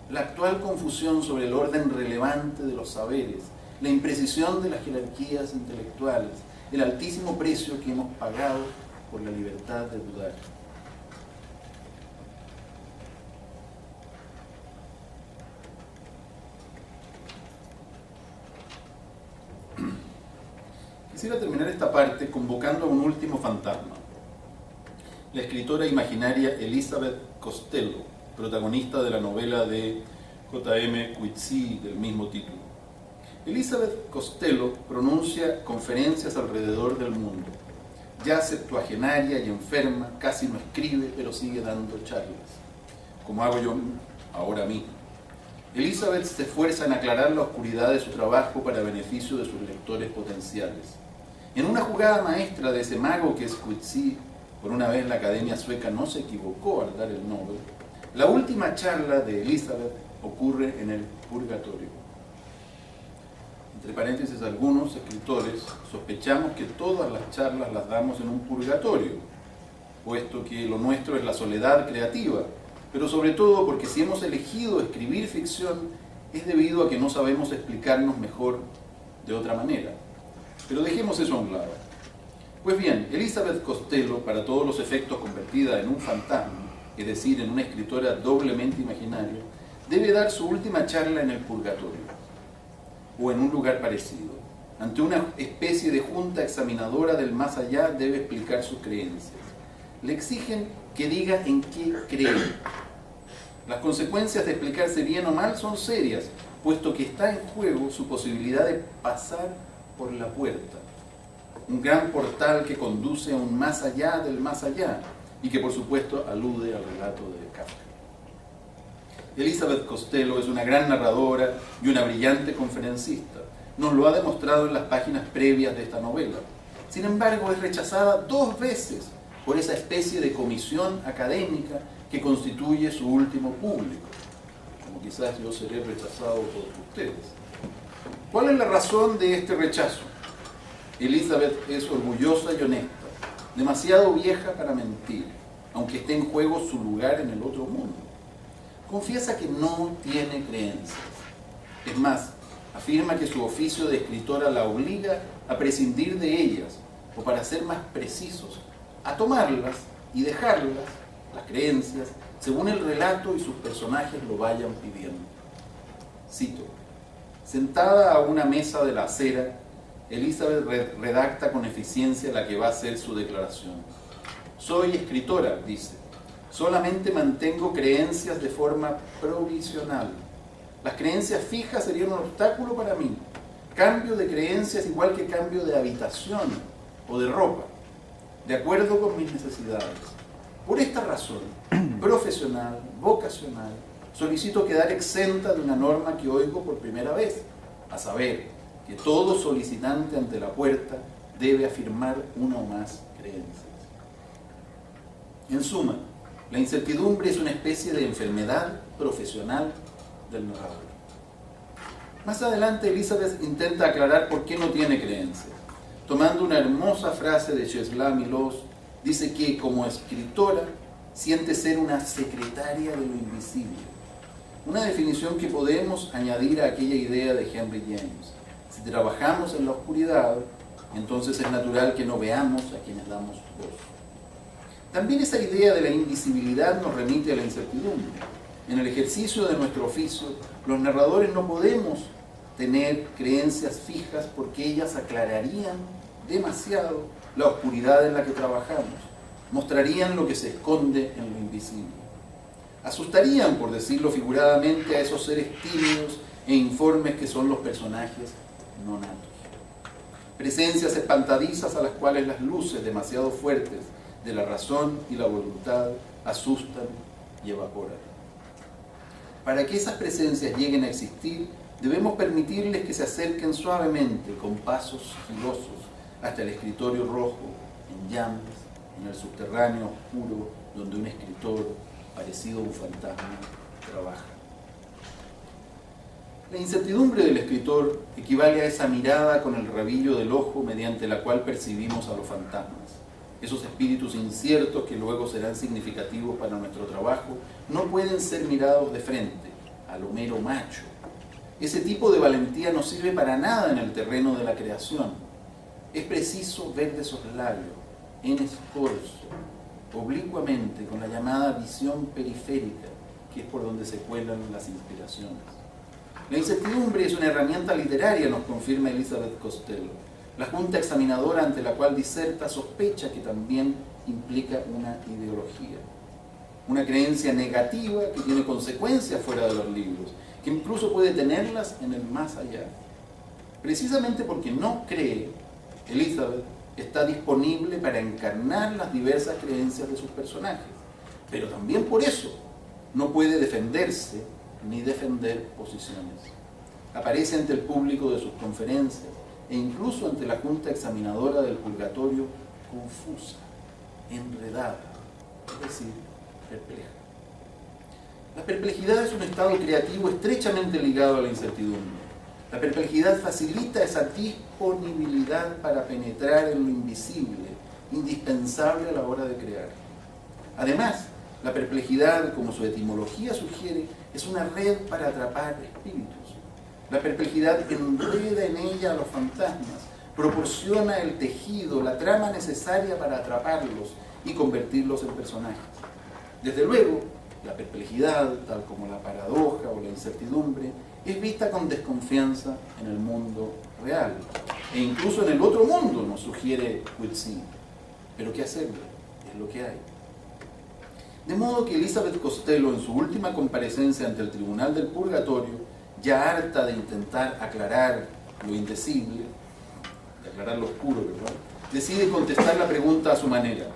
La actual confusión sobre el orden relevante de los saberes, la imprecisión de las jerarquías intelectuales, el altísimo precio que hemos pagado por la libertad de dudar. Quisiera terminar esta parte convocando a un último fantasma, la escritora imaginaria Elizabeth Costello, protagonista de la novela de J.M. Coetzee del mismo título. Elizabeth Costello pronuncia conferencias alrededor del mundo. Ya septuagenaria y enferma, casi no escribe, pero sigue dando charlas, como hago yo ahora mismo. Elizabeth se esfuerza en aclarar la oscuridad de su trabajo para beneficio de sus lectores potenciales. En una jugada maestra de ese mago que es Coetzee, por una vez la Academia Sueca no se equivocó al dar el Nobel, la última charla de Elizabeth ocurre en el purgatorio. Entre paréntesis, algunos escritores sospechamos que todas las charlas las damos en un purgatorio, puesto que lo nuestro es la soledad creativa, pero sobre todo porque si hemos elegido escribir ficción es debido a que no sabemos explicarnos mejor de otra manera. Pero dejemos eso a un lado. Pues bien, Elizabeth Costello, para todos los efectos convertida en un fantasma, es decir, en una escritora doblemente imaginaria, debe dar su última charla en el purgatorio, o en un lugar parecido. Ante una especie de junta examinadora del más allá debe explicar sus creencias. Le exigen que diga en qué cree. Las consecuencias de explicarse bien o mal son serias, puesto que está en juego su posibilidad de pasar por la puerta, un gran portal que conduce a un más allá del más allá y que por supuesto alude al relato de Kafka. Elizabeth Costello es una gran narradora y una brillante conferencista. Nos lo ha demostrado en las páginas previas de esta novela. Sin embargo, es rechazada 2 veces por esa especie de comisión académica que constituye su último público, como quizás yo seré rechazado por ustedes. ¿Cuál es la razón de este rechazo? Elizabeth es orgullosa y honesta, demasiado vieja para mentir, aunque esté en juego su lugar en el otro mundo. Confiesa que no tiene creencias. Es más, afirma que su oficio de escritora la obliga a prescindir de ellas, o para ser más precisos, a tomarlas y dejarlas, las creencias, según el relato y sus personajes lo vayan pidiendo. Cito: sentada a una mesa de la acera, Elizabeth redacta con eficiencia la que va a ser su declaración. Soy escritora, dice. Solamente mantengo creencias de forma provisional. Las creencias fijas serían un obstáculo para mí. Cambio de creencias igual que cambio de habitación o de ropa, de acuerdo con mis necesidades. Por esta razón, profesional, vocacional, solicito quedar exenta de una norma que oigo por primera vez, a saber, que todo solicitante ante la puerta debe afirmar una o más creencias. En suma, la incertidumbre es una especie de enfermedad profesional del narrador. Más adelante, Elizabeth intenta aclarar por qué no tiene creencias. Tomando una hermosa frase de Czesław Miłosz, dice que, como escritora, siente ser una secretaria de lo invisible. una definición que podemos añadir a aquella idea de Henry James. Si trabajamos en la oscuridad, entonces es natural que no veamos a quienes damos voz. También esa idea de la invisibilidad nos remite a la incertidumbre. En el ejercicio de nuestro oficio, los narradores no podemos tener creencias fijas porque ellas aclararían demasiado la oscuridad en la que trabajamos, mostrarían lo que se esconde en lo invisible. Asustarían, por decirlo figuradamente, a esos seres tímidos e informes que son los personajes no natos. Presencias espantadizas a las cuales las luces demasiado fuertes de la razón y la voluntad asustan y evaporan. Para que esas presencias lleguen a existir, debemos permitirles que se acerquen suavemente, con pasos sigilosos, hasta el escritorio rojo, en llamas, en el subterráneo oscuro, donde un escritor, parecido a un fantasma, trabaja. La incertidumbre del escritor equivale a esa mirada con el rabillo del ojo mediante la cual percibimos a los fantasmas. Esos espíritus inciertos que luego serán significativos para nuestro trabajo no pueden ser mirados de frente, a lo mero macho. Ese tipo de valentía no sirve para nada en el terreno de la creación. Es preciso ver de soslayo, en escorzo, oblicuamente, con la llamada visión periférica, que es por donde se cuelan las inspiraciones. La incertidumbre es una herramienta literaria, nos confirma Elizabeth Costello. La junta examinadora ante la cual diserta sospecha que también implica una ideología, una creencia negativa que tiene consecuencias fuera de los libros, que incluso puede tenerlas en el más allá. Precisamente porque no cree, Elizabeth está disponible para encarnar las diversas creencias de sus personajes, pero también por eso no puede defenderse ni defender posiciones. Aparece ante el público de sus conferencias e incluso ante la junta examinadora del purgatorio confusa, enredada, es decir, perpleja. La perplejidad es un estado creativo estrechamente ligado a la incertidumbre. La perplejidad facilita esa disponibilidad para penetrar en lo invisible, indispensable a la hora de crear. Además, la perplejidad, como su etimología sugiere, es una red para atrapar espíritus. La perplejidad enreda en ella a los fantasmas, proporciona el tejido, la trama necesaria para atraparlos y convertirlos en personajes. Desde luego, la perplejidad, tal como la paradoja o la incertidumbre, es vista con desconfianza en el mundo real, e incluso en el otro mundo, nos sugiere Coetzee. Pero ¿qué hacerlo? Es lo que hay. De modo que Elizabeth Costello, en su última comparecencia ante el Tribunal del Purgatorio, ya harta de intentar aclarar lo indecible, de aclarar lo oscuro, ¿verdad?, decide contestar la pregunta a su manera.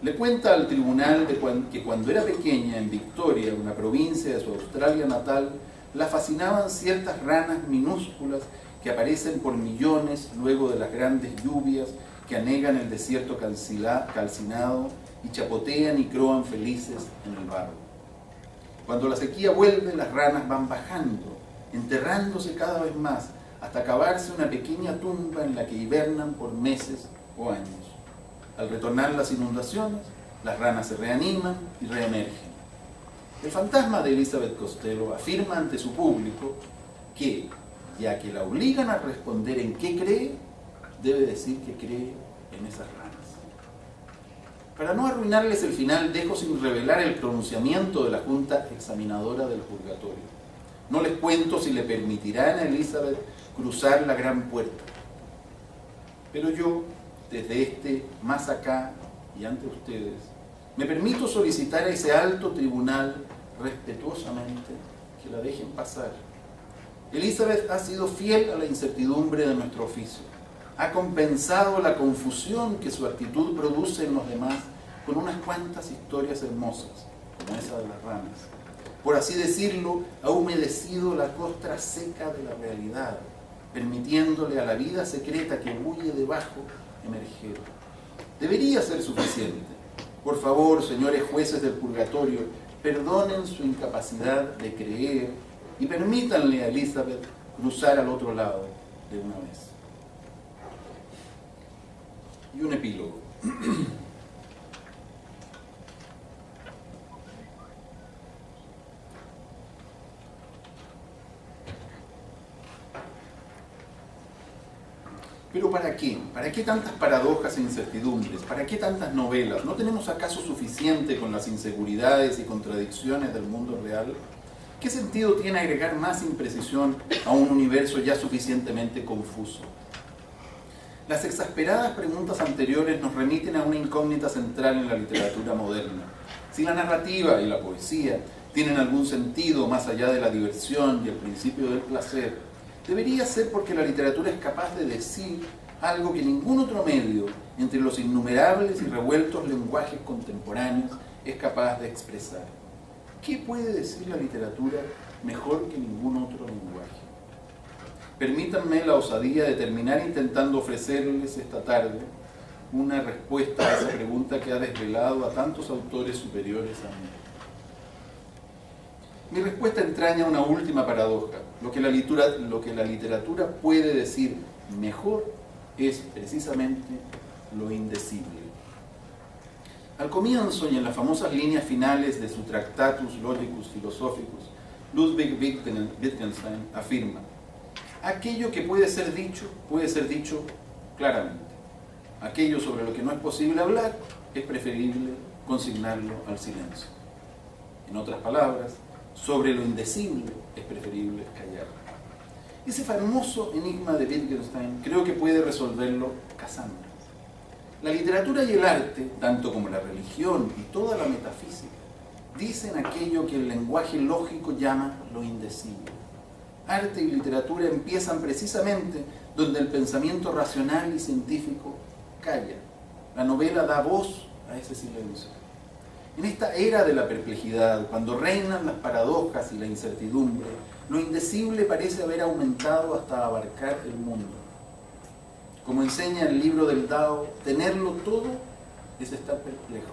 Le cuenta al tribunal que cuando era pequeña, en Victoria, una provincia de su Australia natal, la fascinaban ciertas ranas minúsculas que aparecen por millones luego de las grandes lluvias que anegan el desierto calcinado y chapotean y croan felices en el barro. Cuando la sequía vuelve, las ranas van bajando, enterrándose cada vez más, hasta acabarse una pequeña tumba en la que hibernan por meses o años. Al retornar las inundaciones, las ranas se reaniman y reemergen. El fantasma de Elizabeth Costello afirma ante su público que, ya que la obligan a responder en qué cree, debe decir que cree en esas ranas. Para no arruinarles el final, dejo sin revelar el pronunciamiento de la junta examinadora del purgatorio. No les cuento si le permitirán a Elizabeth cruzar la gran puerta. Pero yo, desde este más acá y ante ustedes, me permito solicitar a ese alto tribunal respetuosamente que la dejen pasar. Elizabeth ha sido fiel a la incertidumbre de nuestro oficio. Ha compensado la confusión que su actitud produce en los demás con unas cuantas historias hermosas, como esa de las ranas. Por así decirlo, ha humedecido la costra seca de la realidad, permitiéndole a la vida secreta que bulle debajo emerger. Debería ser suficiente. Por favor, señores jueces del purgatorio, perdonen su incapacidad de creer y permítanle a Elizabeth cruzar al otro lado de una vez. Y un epílogo. Pero ¿para qué? ¿Para qué tantas paradojas e incertidumbres? ¿Para qué tantas novelas? ¿No tenemos acaso suficiente con las inseguridades y contradicciones del mundo real? ¿Qué sentido tiene agregar más imprecisión a un universo ya suficientemente confuso? Las exasperadas preguntas anteriores nos remiten a una incógnita central en la literatura moderna. Si la narrativa y la poesía tienen algún sentido más allá de la diversión y el principio del placer, debería ser porque la literatura es capaz de decir algo que ningún otro medio, entre los innumerables y revueltos lenguajes contemporáneos, es capaz de expresar. ¿Qué puede decir la literatura mejor que ningún otro lenguaje? Permítanme la osadía de terminar intentando ofrecerles esta tarde una respuesta a esa pregunta que ha desvelado a tantos autores superiores a mí. Mi respuesta entraña una última paradoja. Lo que la literatura puede decir mejor es precisamente lo indecible. Al comienzo y en las famosas líneas finales de su Tractatus Logicus Philosophicus, Ludwig Wittgenstein afirma: aquello que puede ser dicho claramente. Aquello sobre lo que no es posible hablar, es preferible consignarlo al silencio. En otras palabras, sobre lo indecible es preferible callar. Ese famoso enigma de Wittgenstein creo que puede resolverlo Cassandra. La literatura y el arte, tanto como la religión y toda la metafísica, dicen aquello que el lenguaje lógico llama lo indecible. Arte y literatura empiezan precisamente donde el pensamiento racional y científico calla. La novela da voz a ese silencio. En esta era de la perplejidad, cuando reinan las paradojas y la incertidumbre, lo indecible parece haber aumentado hasta abarcar el mundo. Como enseña el libro del Tao, tenerlo todo es estar perplejo.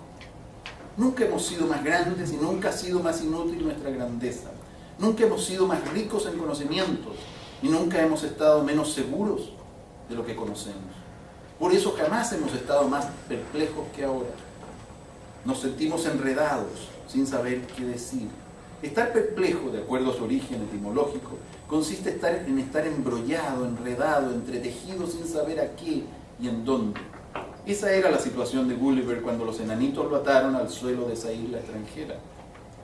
Nunca hemos sido más grandes y nunca ha sido más inútil nuestra grandeza. Nunca hemos sido más ricos en conocimientos y nunca hemos estado menos seguros de lo que conocemos. Por eso jamás hemos estado más perplejos que ahora. Nos sentimos enredados, sin saber qué decir. Estar perplejo, de acuerdo a su origen etimológico, consiste en estar embrollado, enredado, entretejido sin saber a qué y en dónde. Esa era la situación de Gulliver cuando los enanitos lo ataron al suelo de esa isla extranjera.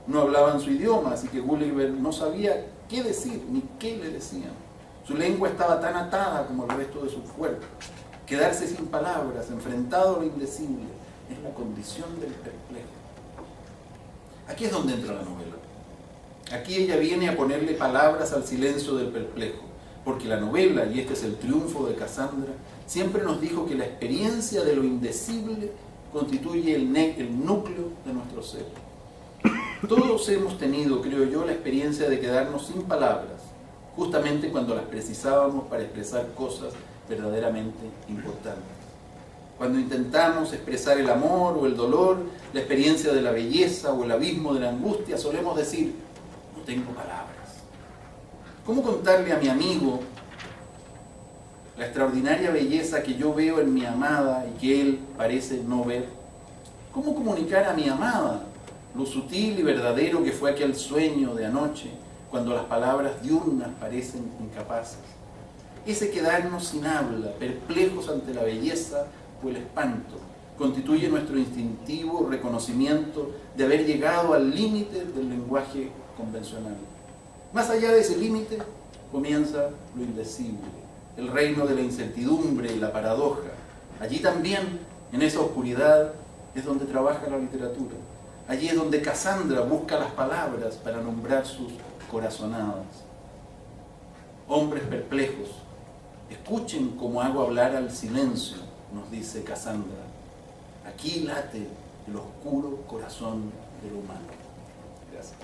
No hablaban su idioma, así que Gulliver no sabía qué decir ni qué le decían. Su lengua estaba tan atada como el resto de su cuerpo. Quedarse sin palabras, enfrentado a lo indecible, es la condición del perplejo. Aquí es donde entra la novela. Aquí ella viene a ponerle palabras al silencio del perplejo, porque la novela, y este es el triunfo de Cassandra, siempre nos dijo que la experiencia de lo indecible constituye el núcleo de nuestro ser. Todos hemos tenido, creo yo, la experiencia de quedarnos sin palabras, justamente cuando las precisábamos para expresar cosas verdaderamente importantes. Cuando intentamos expresar el amor o el dolor, la experiencia de la belleza o el abismo de la angustia, solemos decir: no tengo palabras. ¿Cómo contarle a mi amigo la extraordinaria belleza que yo veo en mi amada y que él parece no ver? ¿Cómo comunicar a mi amada lo sutil y verdadero que fue aquel sueño de anoche, cuando las palabras diurnas parecen incapaces? Ese quedarnos sin habla, perplejos ante la belleza o el espanto, constituye nuestro instintivo reconocimiento de haber llegado al límite del lenguaje convencional. Más allá de ese límite comienza lo indecible, el reino de la incertidumbre y la paradoja. Allí también, en esa oscuridad, es donde trabaja la literatura. Allí es donde Cassandra busca las palabras para nombrar sus corazonadas. Hombres perplejos, escuchen cómo hago hablar al silencio, nos dice Cassandra. Aquí late el oscuro corazón del humano. Gracias.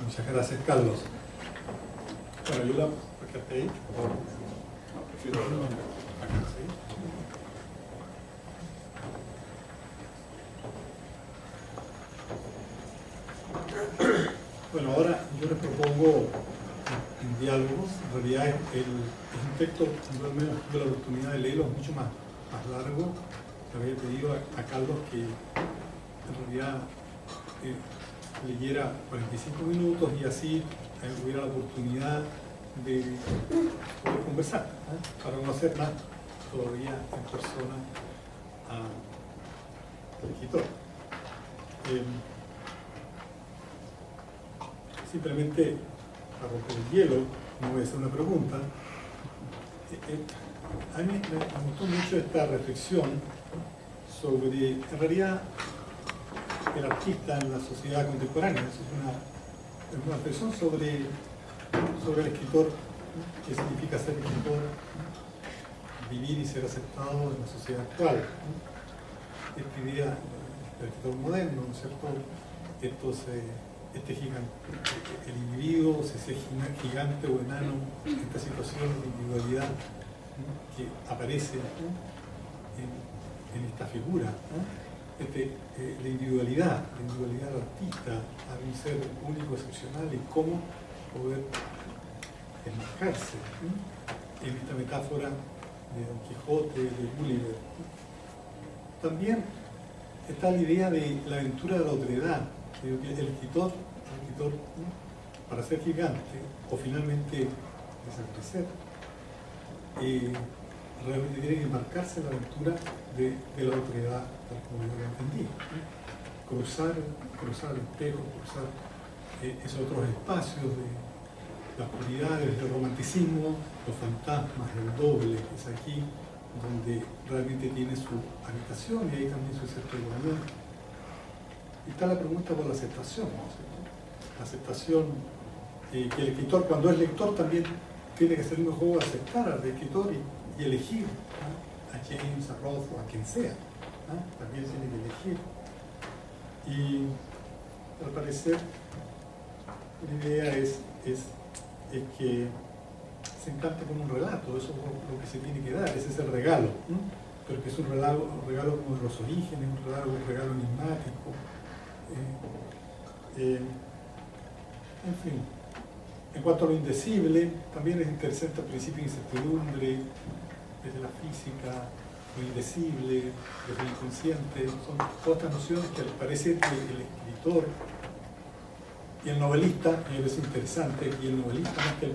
Muchas gracias, Carlos. Bueno, yo la rescaté ahí, por favor. No, prefiero Acá, ¿sí? Bueno, ahora yo les propongo en diálogos. En realidad es un texto, yo al menos tuve la oportunidad de leerlo, mucho más largo, le había pedido a Carlos que en realidad leyera 45 minutos y así hubiera la oportunidad de poder conversar, para no hacer más todavía en persona al escritor. Simplemente para romper el hielo, no voy a hacer una pregunta. A mí me gustó mucho esta reflexión sobre, en realidad, el artista en la sociedad contemporánea. Es una reflexión sobre el escritor, qué significa ser escritor, vivir y ser aceptado en la sociedad actual. Esta idea del escritor moderno, ¿no es cierto? El individuo, si es gigante o enano, esta situación de individualidad que aparece en esta figura, la individualidad del artista, a un ser único, excepcional, y cómo poder enmarcarse en esta metáfora de Don Quijote, de Gulliver. También está la idea de la aventura de la otredad. El escritor, para ser gigante o finalmente desaparecer, realmente tiene que embarcarse en la aventura de la otredad, tal como yo lo entendí. Cruzar el espejo, cruzar esos otros espacios de la oscuridad, del romanticismo, los fantasmas, el doble, que es aquí donde realmente tiene su habitación y ahí también su cierto igualdad. Y está la pregunta por la aceptación, ¿no? La aceptación que el escritor, cuando es lector, también tiene que ser un juego de aceptar al escritor y elegir, ¿no? A James, a Roth o a quien sea, ¿no? También tiene que elegir. Y al parecer la idea es que se encante con un relato, eso es lo que se tiene que dar, ese es el regalo, ¿no? Pero que es un regalo como de los orígenes, un regalo enigmático. En fin, en cuanto a lo indecible, también es interesante el principio de incertidumbre, desde la física, lo indecible, desde el inconsciente, son todas estas nociones que parece que el escritor y el novelista, me parece interesante, y el novelista más que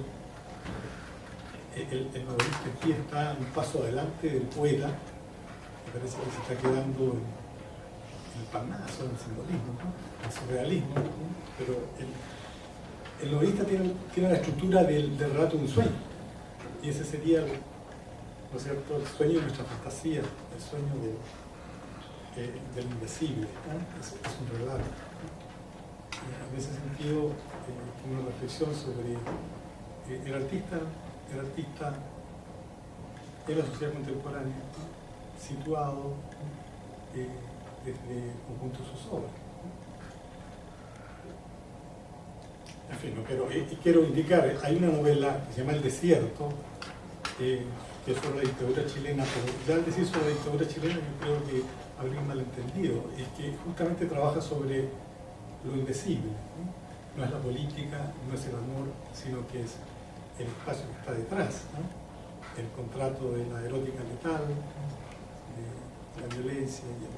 el novelista aquí está un paso adelante del poeta, me parece que se está quedando en el Parnaso, en el simbolismo, ¿no? El surrealismo, ¿no? Pero el novelista tiene la estructura del relato de un sueño, y ese sería, ¿no es cierto?, el sueño de nuestra fantasía, el sueño del indecible, ¿no? Es un relato. En ese sentido, una reflexión sobre el artista en la sociedad contemporánea, ¿no? Situado desde el conjunto de sus obras. En fin, quiero indicar, hay una novela que se llama El Desierto, que es sobre la dictadura chilena, pero ya al decir sobre la dictadura chilena yo creo que habría un malentendido, es que justamente trabaja sobre lo indecible, ¿no? No es la política, no es el amor, sino que es el espacio que está detrás, ¿no? El contrato de la erótica letal, de la violencia y el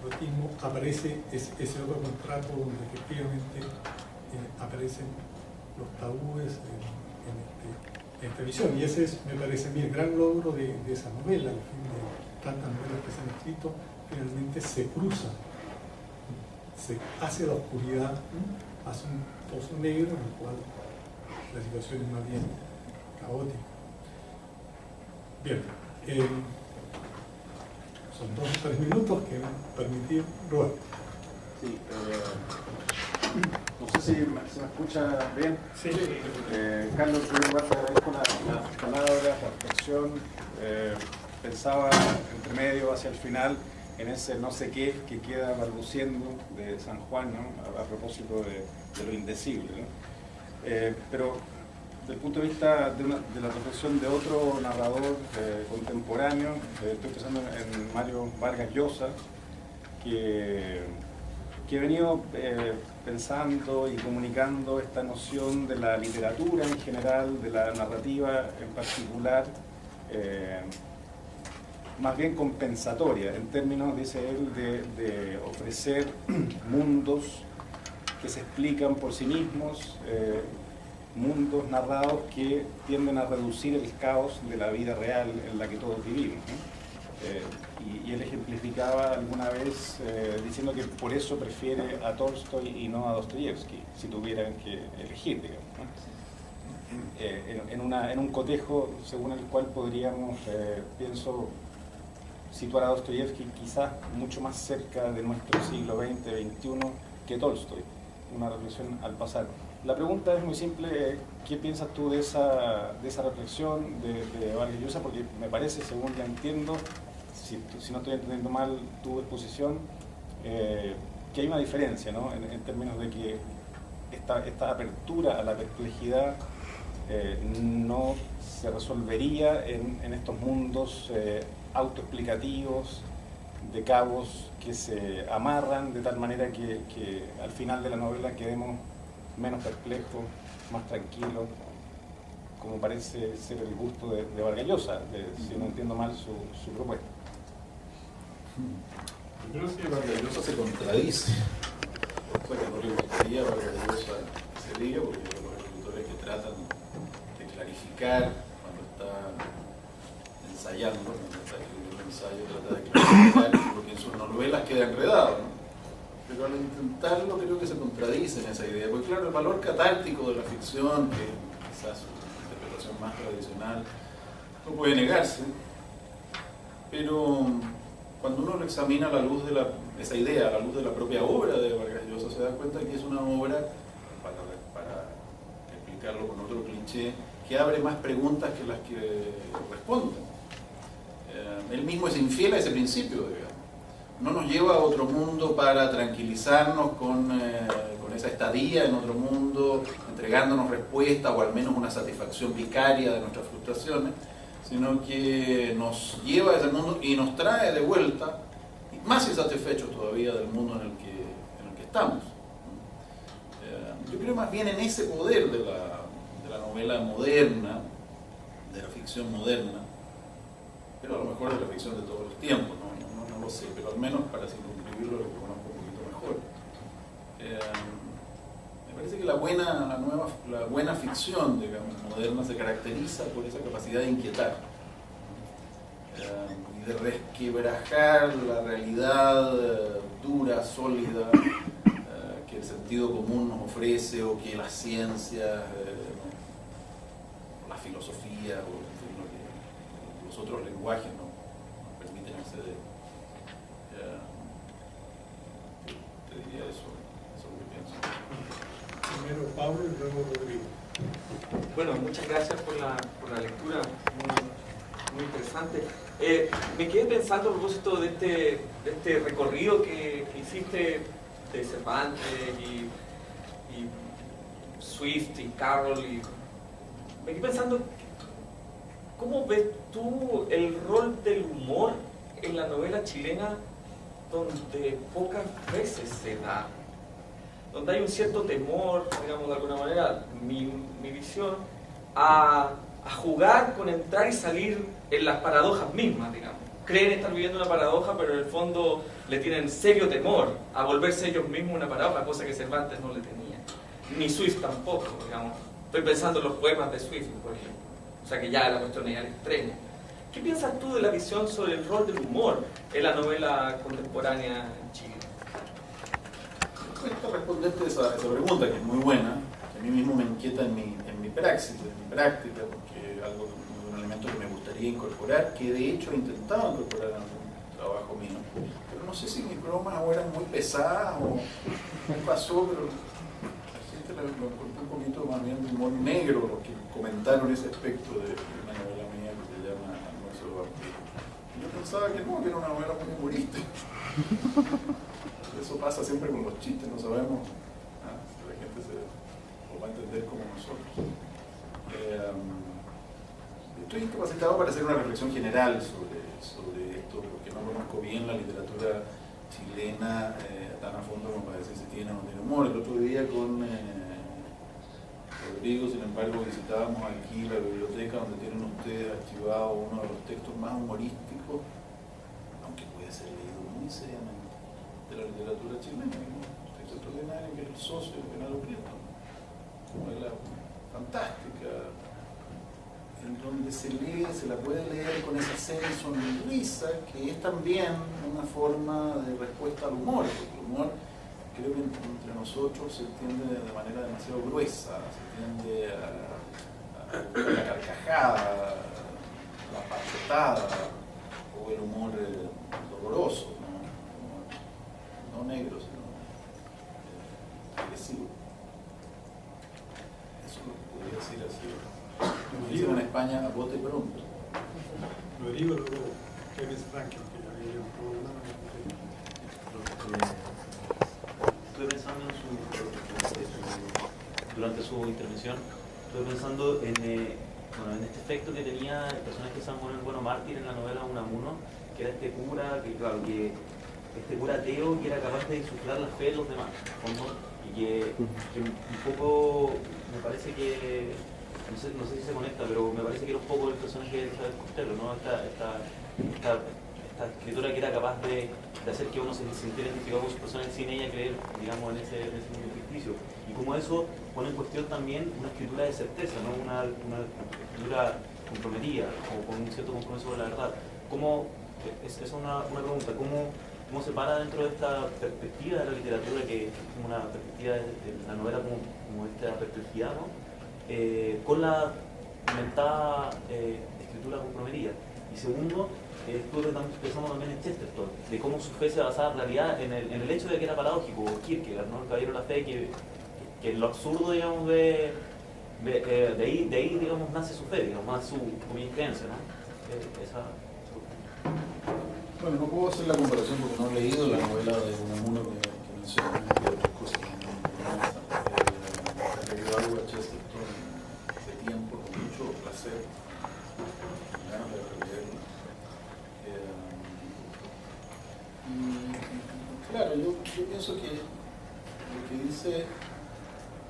erotismo, aparece ese otro contrato donde efectivamente aparecen los tabúes en esta visión. Y ese es, me parece a mí, el gran logro de esa novela, al fin de tantas novelas que se han escrito, finalmente se cruzan, se hace la oscuridad, ¿no? Hace un pozo negro en el cual la situación es más bien caótica. Bien, son 2 o 3 minutos que me han permitido robar. Sí, no sé si se me escucha bien. Sí. Carlos, en primer lugar te agradezco las palabras, la reflexión. Pensaba entre medio hacia el final en ese no sé qué que queda balbuciendo de San Juan, ¿no? A propósito de lo indecible, ¿no? Pero desde el punto de vista de la reflexión de otro narrador contemporáneo, estoy pensando en Mario Vargas Llosa, que he venido pensando y comunicando esta noción de la literatura en general, de la narrativa en particular, más bien compensatoria, en términos, dice él, de ofrecer mundos que se explican por sí mismos, mundos narrados que tienden a reducir el caos de la vida real en la que todos vivimos, ¿no? Y él ejemplificaba alguna vez diciendo que por eso prefiere a Tolstoy y no a Dostoyevsky, si tuvieran que elegir, digamos, ¿no? En un cotejo según el cual podríamos, pienso, situar a Dostoyevsky quizás mucho más cerca de nuestro siglo XX, XXI que Tolstoy. Una reflexión al pasar. La pregunta es muy simple: ¿qué piensas tú de esa reflexión de Vargas Llosa? Porque me parece, según la entiendo, si no estoy entendiendo mal tu exposición, que hay una diferencia, ¿no? En términos de que esta apertura a la perplejidad no se resolvería en estos mundos autoexplicativos, de cabos que se amarran de tal manera que al final de la novela quedemos menos perplejos, más tranquilos, como parece ser el gusto de Vargas Llosa, si no entiendo mal su propuesta. Yo creo que Vargas Llosa se contradice, cosa que no le gustaría a Vargas Llosa que se diga, porque los escritores que tratan de clarificar cuando está ensayando, cuando está escribiendo un ensayo, trata de clarificar lo que en sus novelas queda enredado, ¿no? Pero al intentarlo creo que se contradice en esa idea, porque claro, el valor catártico de la ficción, que quizás su interpretación más tradicional, no puede negarse, pero cuando uno lo examina a la luz de esa idea, a la luz de la propia obra de Vargas Llosa, se da cuenta que es una obra, para explicarlo con otro cliché, que abre más preguntas que las que responden. Él mismo es infiel a ese principio, digamos. No nos lleva a otro mundo para tranquilizarnos con esa estadía en otro mundo, entregándonos respuestas o al menos una satisfacción vicaria de nuestras frustraciones, sino que nos lleva a ese mundo y nos trae de vuelta, más insatisfechos todavía del mundo en el que estamos. Yo creo más bien en ese poder de la novela moderna, de la ficción moderna, pero a lo mejor de la ficción de todos los tiempos, no lo sé, pero al menos para circunscribirlo lo conozco un poquito mejor. Me parece que la buena ficción, digamos, moderna se caracteriza por esa capacidad de inquietar y de resquebrajar la realidad dura, sólida, que el sentido común nos ofrece, o que las ciencias, la filosofía, o en fin, los otros lenguajes nos permiten acceder. Te diría eso es lo que pienso. Primero Pablo y luego Rodrigo. Bueno, muchas gracias por la lectura, muy interesante. Me quedé pensando a propósito de este recorrido que hiciste de Cervantes y Swift y Carroll, y me quedé pensando, ¿cómo ves tú el rol del humor en la novela chilena, donde pocas veces se da? Donde hay un cierto temor, digamos de alguna manera, mi visión, a jugar con entrar y salir en las paradojas mismas, digamos. Creen estar viviendo una paradoja, pero en el fondo le tienen serio temor a volverse ellos mismos una paradoja, cosa que Cervantes no le tenía. Ni Swift tampoco, digamos. Estoy pensando en los poemas de Swift, por ejemplo. O sea que ya la cuestión es al extremo. ¿Qué piensas tú de la visión sobre el rol del humor en la novela contemporánea en Chile? Cuesta responderte esa pregunta, que es muy buena, que a mí mismo me inquieta en mi praxis, en mi práctica, porque es un elemento que me gustaría incorporar, que de hecho he intentado incorporar en algún trabajo mío, pero no sé si mis bromas ahora eran muy pesadas o qué pasó, pero la gente lo encontró un poquito más bien de humor negro, los que comentaron ese aspecto de una novela mía que se llama Almuerzo de Vampiro. Yo pensaba que no, que era una novela muy humorística. Eso pasa siempre con los chistes, no sabemos si la gente lo va a entender como nosotros. Estoy incapacitado para hacer una reflexión general sobre esto, porque no conozco bien la literatura chilena tan a fondo como para decir si tiene o no tiene humor. El otro día con Rodrigo, sin embargo, visitábamos aquí la biblioteca donde tienen ustedes archivado uno de los textos más humorísticos aunque puede ser leído muy seriamente, de la literatura chilena. Hay un texto extraordinario que es El socio de Genaro Prieto, novela fantástica, en donde se lee, se la puede leer con esa seria sonrisa, que es también una forma de respuesta al humor, porque el humor creo que entre nosotros se entiende de manera demasiado gruesa, se tiende a la carcajada, la pachotada, o el humor doloroso, no negro, sino agresivo. Eso lo podría decir así. Dicen en España a bote pronto. Lo digo luego, Kenneth Franklin, que ya había un problema. Estuve pensando durante su intervención, estuve pensando en este efecto que tenía el personaje de San Juan el Bueno Mártir en la novela Unamuno, que era este cura, este cura ateo que era capaz de insuflar la fe de los demás, ¿no? Y que un poco me parece que, no sé si se conecta, pero me parece que era un poco el personaje de Isabel Costello, ¿no? Esta escritora que era capaz de hacer que uno se sintiera identificado con su personaje sin ella creer, digamos, en ese mundo ficticio. Y como eso pone en cuestión también una escritura de certeza, ¿no? Una escritura comprometida, o con un cierto compromiso con la verdad. Es una pregunta, ¿cómo se para dentro de esta perspectiva de la literatura, que es como una perspectiva de la novela como esta perspectiva, ¿no? Con la comentada escritura comprometida? Y segundo, estuve pensando también en Chesterton, de cómo su fe se basaba en realidad en el hecho de que era paradójico, Kierkegaard, ¿no? El caballero de la fe, que lo absurdo, digamos, de ahí, digamos, nace su fe, digamos, más su creencia, ¿no? Bueno, no puedo hacer la comparación porque no he leído la novela de Unamuno que menciona, y otras cosas que he leído algo de Chesterton hace tiempo, con mucho placer, con ganas de releerlo. Claro, yo pienso que lo que dice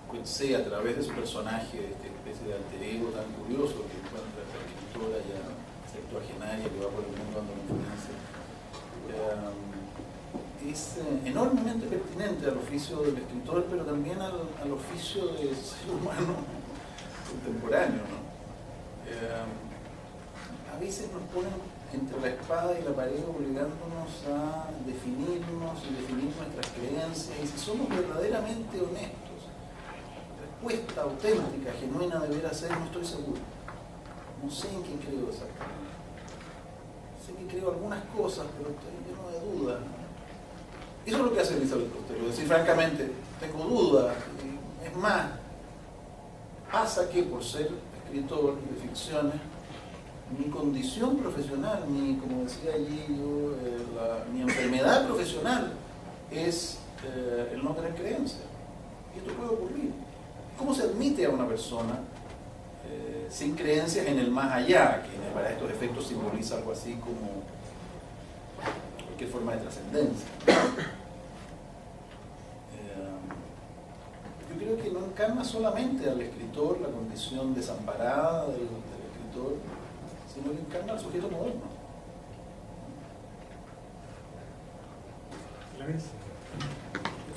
Coetzee a través de su personaje, de esta especie de alter ego tan curioso que encuentra esta escritora ya septuagenaria que va por el mundo dando conferencias, es enormemente pertinente al oficio del escritor, pero también al oficio del ser humano contemporáneo, ¿no? A veces nos ponen entre la espada y la pared obligándonos a definirnos y definir nuestras creencias, y si somos verdaderamente honestos, respuesta auténtica, genuina deberá ser, no estoy seguro. No sé en qué creo exactamente. Sé que creo algunas cosas, pero estoy lleno de dudas. Eso es lo que hace Elizabeth Costello, decir francamente, tengo dudas. Es más, pasa que por ser escritor de ficciones, mi condición profesional, como decía allí yo, mi enfermedad profesional es el no tener creencia. Y esto puede ocurrir. ¿Cómo se admite a una persona sin creencias en el más allá, que para estos efectos simboliza algo así como cualquier forma de trascendencia? Yo creo que no encarna solamente al escritor la condición desamparada del escritor, sino que encarna al sujeto moderno.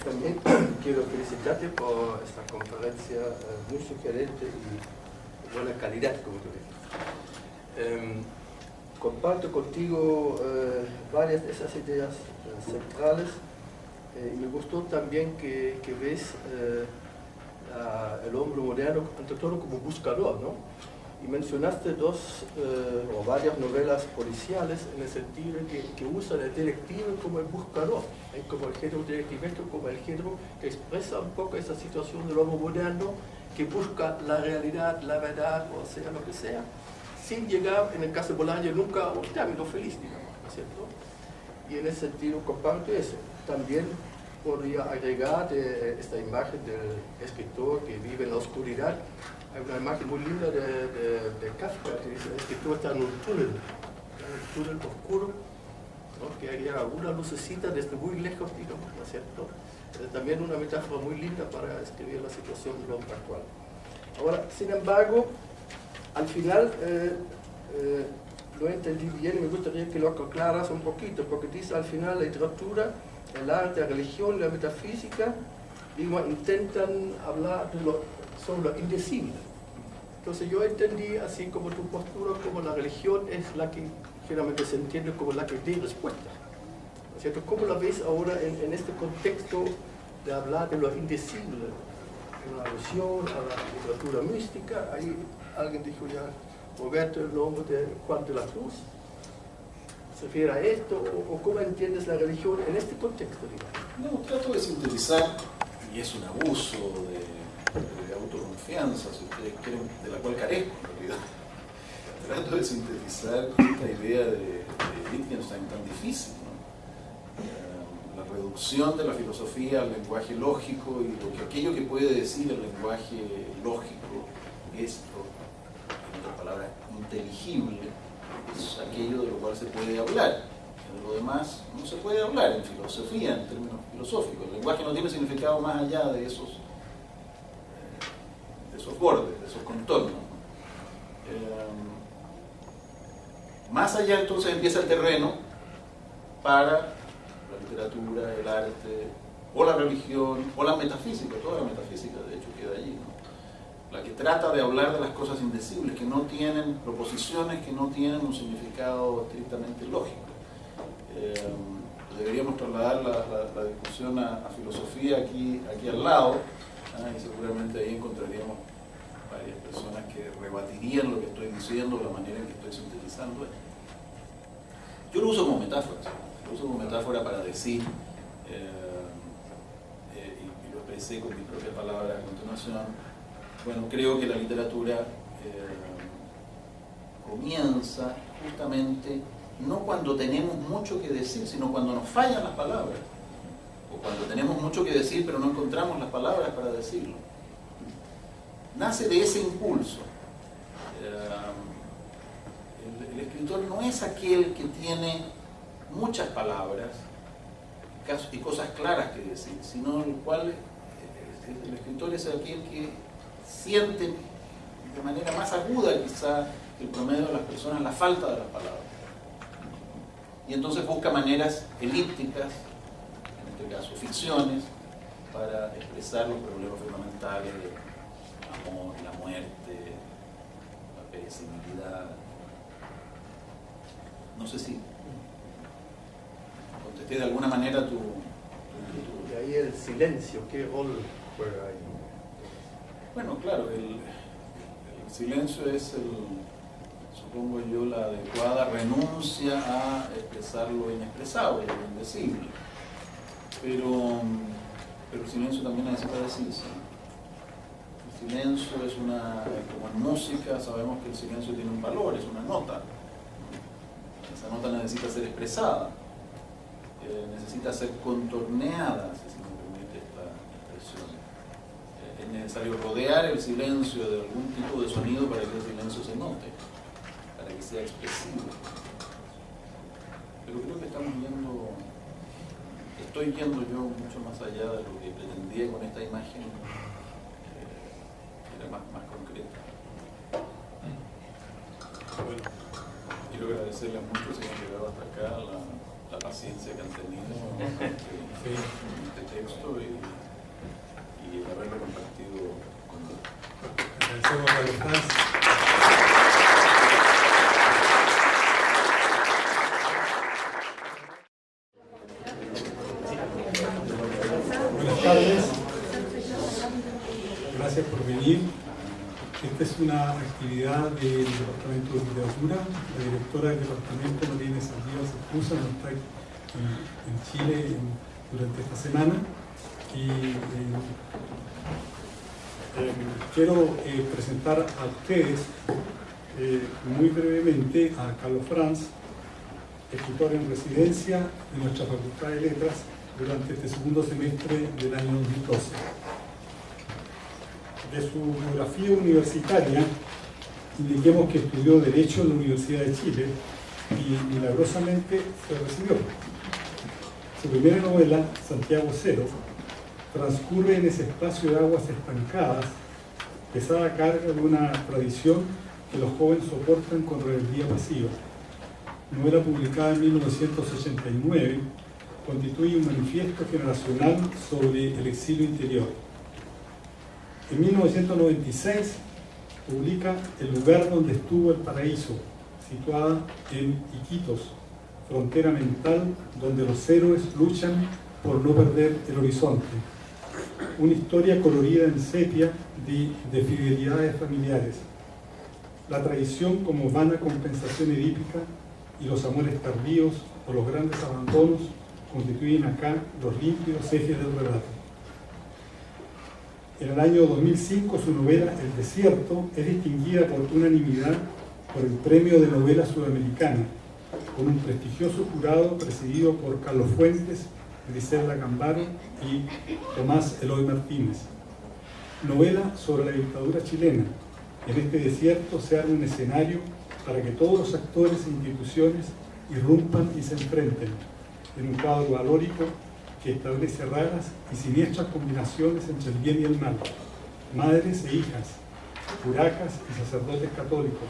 También quiero felicitarte por esta conferencia muy sugerente y buena calidad, como tú dices. Comparto contigo varias de esas ideas centrales y me gustó también que ves el hombre moderno ante todo como buscador, ¿no? Y mencionaste dos o varias novelas policiales en el sentido que usan el detective como el buscador, como el género detectivesco, como el género que expresa un poco esa situación del hombre moderno que busca la realidad, la verdad, o sea, lo que sea, sin llegar, en el caso de Bolaño, nunca a un término feliz, digamos, ¿no es cierto? Y en ese sentido comparto eso. También podría agregar esta imagen del escritor que vive en la oscuridad. Hay una imagen muy linda de Kafka que dice: el escritor está en un túnel oscuro, ¿no? Que hay alguna lucecita desde muy lejos, digamos, ¿no es cierto? Es también una metáfora muy linda para escribir la situación del hombre actual. Ahora, sin embargo, al final lo entendí bien y me gustaría que lo aclaras un poquito, porque dice al final la literatura, el arte, la religión, la metafísica, digo, intentan hablar sobre lo indecible. Entonces yo entendí así como tu postura, como la religión es la que generalmente se entiende como la que dé respuesta. ¿No es cierto? ¿Cómo la ves ahora en este contexto de hablar de lo indecible? En la alusión a la literatura mística, ahí alguien dijo ya, Roberto, el nombre de Juan de la Cruz, ¿se refiere a esto? ¿O cómo entiendes la religión en este contexto, digamos? No, trato de sintetizar, y es un abuso de autoconfianza, si ustedes quieren, de la cual carezco en realidad. Trato de sintetizar esta idea de Wittgenstein tan difícil, ¿no? La reducción de la filosofía al lenguaje lógico y aquello que puede decir el lenguaje lógico es, en otras palabras, inteligible, es aquello de lo cual se puede hablar. De lo demás no se puede hablar en filosofía, en términos filosóficos. El lenguaje no tiene significado más allá de esos bordes, de esos contornos. Más allá entonces empieza el terreno para la literatura, el arte, o la religión, o la metafísica. Toda la metafísica de hecho queda allí, ¿no? La que trata de hablar de las cosas indecibles, que no tienen proposiciones, que no tienen un significado estrictamente lógico. Deberíamos trasladar la discusión a filosofía aquí al lado, y seguramente ahí encontraríamos varias personas que rebatirían lo que estoy diciendo, la manera en que estoy sintetizando esto. Yo lo uso como metáfora, para decir, y lo expresé con mis propias palabras a continuación. Bueno, creo que la literatura comienza justamente no cuando tenemos mucho que decir, sino cuando nos fallan las palabras, o cuando tenemos mucho que decir pero no encontramos las palabras para decirlo. Nace de ese impulso. El escritor no es aquel que tiene muchas palabras y cosas claras que decir, sino el escritor es aquel que siente de manera más aguda quizá que el promedio de las personas la falta de las palabras. Y entonces busca maneras elípticas, en este caso ficciones, para expresar los problemas fundamentales del amor, la muerte, la perecibilidad. No sé si contesté de alguna manera tu inquietud. Y ahí el silencio, ¿qué rol juega ahí? Bueno, claro, el silencio es supongo yo, la adecuada renuncia a expresar lo inexpresable, lo indecible. Pero el silencio también necesita decirse. El silencio es como en música sabemos que el silencio tiene un valor, es una nota. Esa nota necesita ser expresada, necesita ser contorneada, si me permite esta expresión. Es necesario rodear el silencio de algún tipo de sonido para que el silencio se note, para que sea expresivo. Pero creo que estoy yendo yo mucho más allá de lo que pretendía con esta imagen, que era más concreta. Bueno, quiero agradecerles mucho si han llegado hasta acá la paciencia que han tenido en este texto y el haberlo compartido conmigo. Agradecemos a los fans. Buenas tardes. Gracias por venir. Esta es una actividad del Departamento de Literatura. La directora del departamento no tiene salidas excusas, no está en Chile durante esta semana. Y quiero presentar a ustedes muy brevemente a Carlos Franz, escritor en residencia de nuestra Facultad de Letras durante este segundo semestre del año 2012. De su biografía universitaria, indiquemos que estudió Derecho en la Universidad de Chile y milagrosamente se recibió. Su primera novela, Santiago Cero, transcurre en ese espacio de aguas estancadas, pesada carga de una tradición que los jóvenes soportan con rebeldía pasiva. novela publicada en 1989, constituye un manifiesto generacional sobre el exilio interior. En 1996 publica El lugar donde estuvo el paraíso, situada en Iquitos, frontera mental donde los héroes luchan por no perder el horizonte. Una historia colorida en sepia de fidelidades familiares, la traición como vana compensación edípica y los amores tardíos o los grandes abandonos constituyen acá los límpidos ejes del relato. En el año 2005 su novela El desierto es distinguida por unanimidad por el Premio de Novela Sudamericana, con un prestigioso jurado presidido por Carlos Fuentes, Griselda Gambaro y Tomás Eloy Martínez. Novela sobre la dictadura chilena. En este desierto se arma un escenario para que todos los actores e instituciones irrumpan y se enfrenten en un cuadro valórico que establece raras y siniestras combinaciones entre el bien y el mal, madres e hijas, curacas y sacerdotes católicos,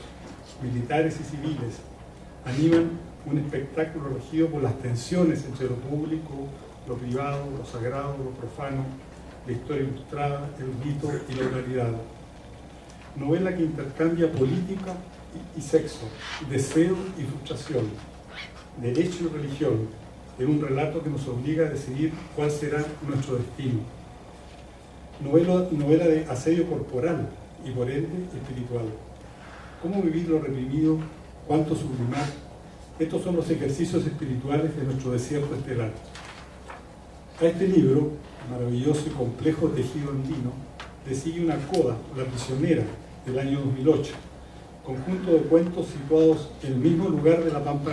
militares y civiles, animan un espectáculo regido por las tensiones entre lo público, lo privado, lo sagrado, lo profano, la historia ilustrada, el rito y la oralidad. Novela que intercambia política y sexo, deseo y frustración, derecho y religión, en un relato que nos obliga a decidir cuál será nuestro destino. Novela de asedio corporal y por ende espiritual. ¿Cómo vivir lo reprimido? ¿Cuánto sublimar? Estos son los ejercicios espirituales de nuestro desierto estelar. A este libro, maravilloso y complejo tejido andino, le sigue una coda, La prisionera, del año 2008, conjunto de cuentos situados en el mismo lugar de la Pampa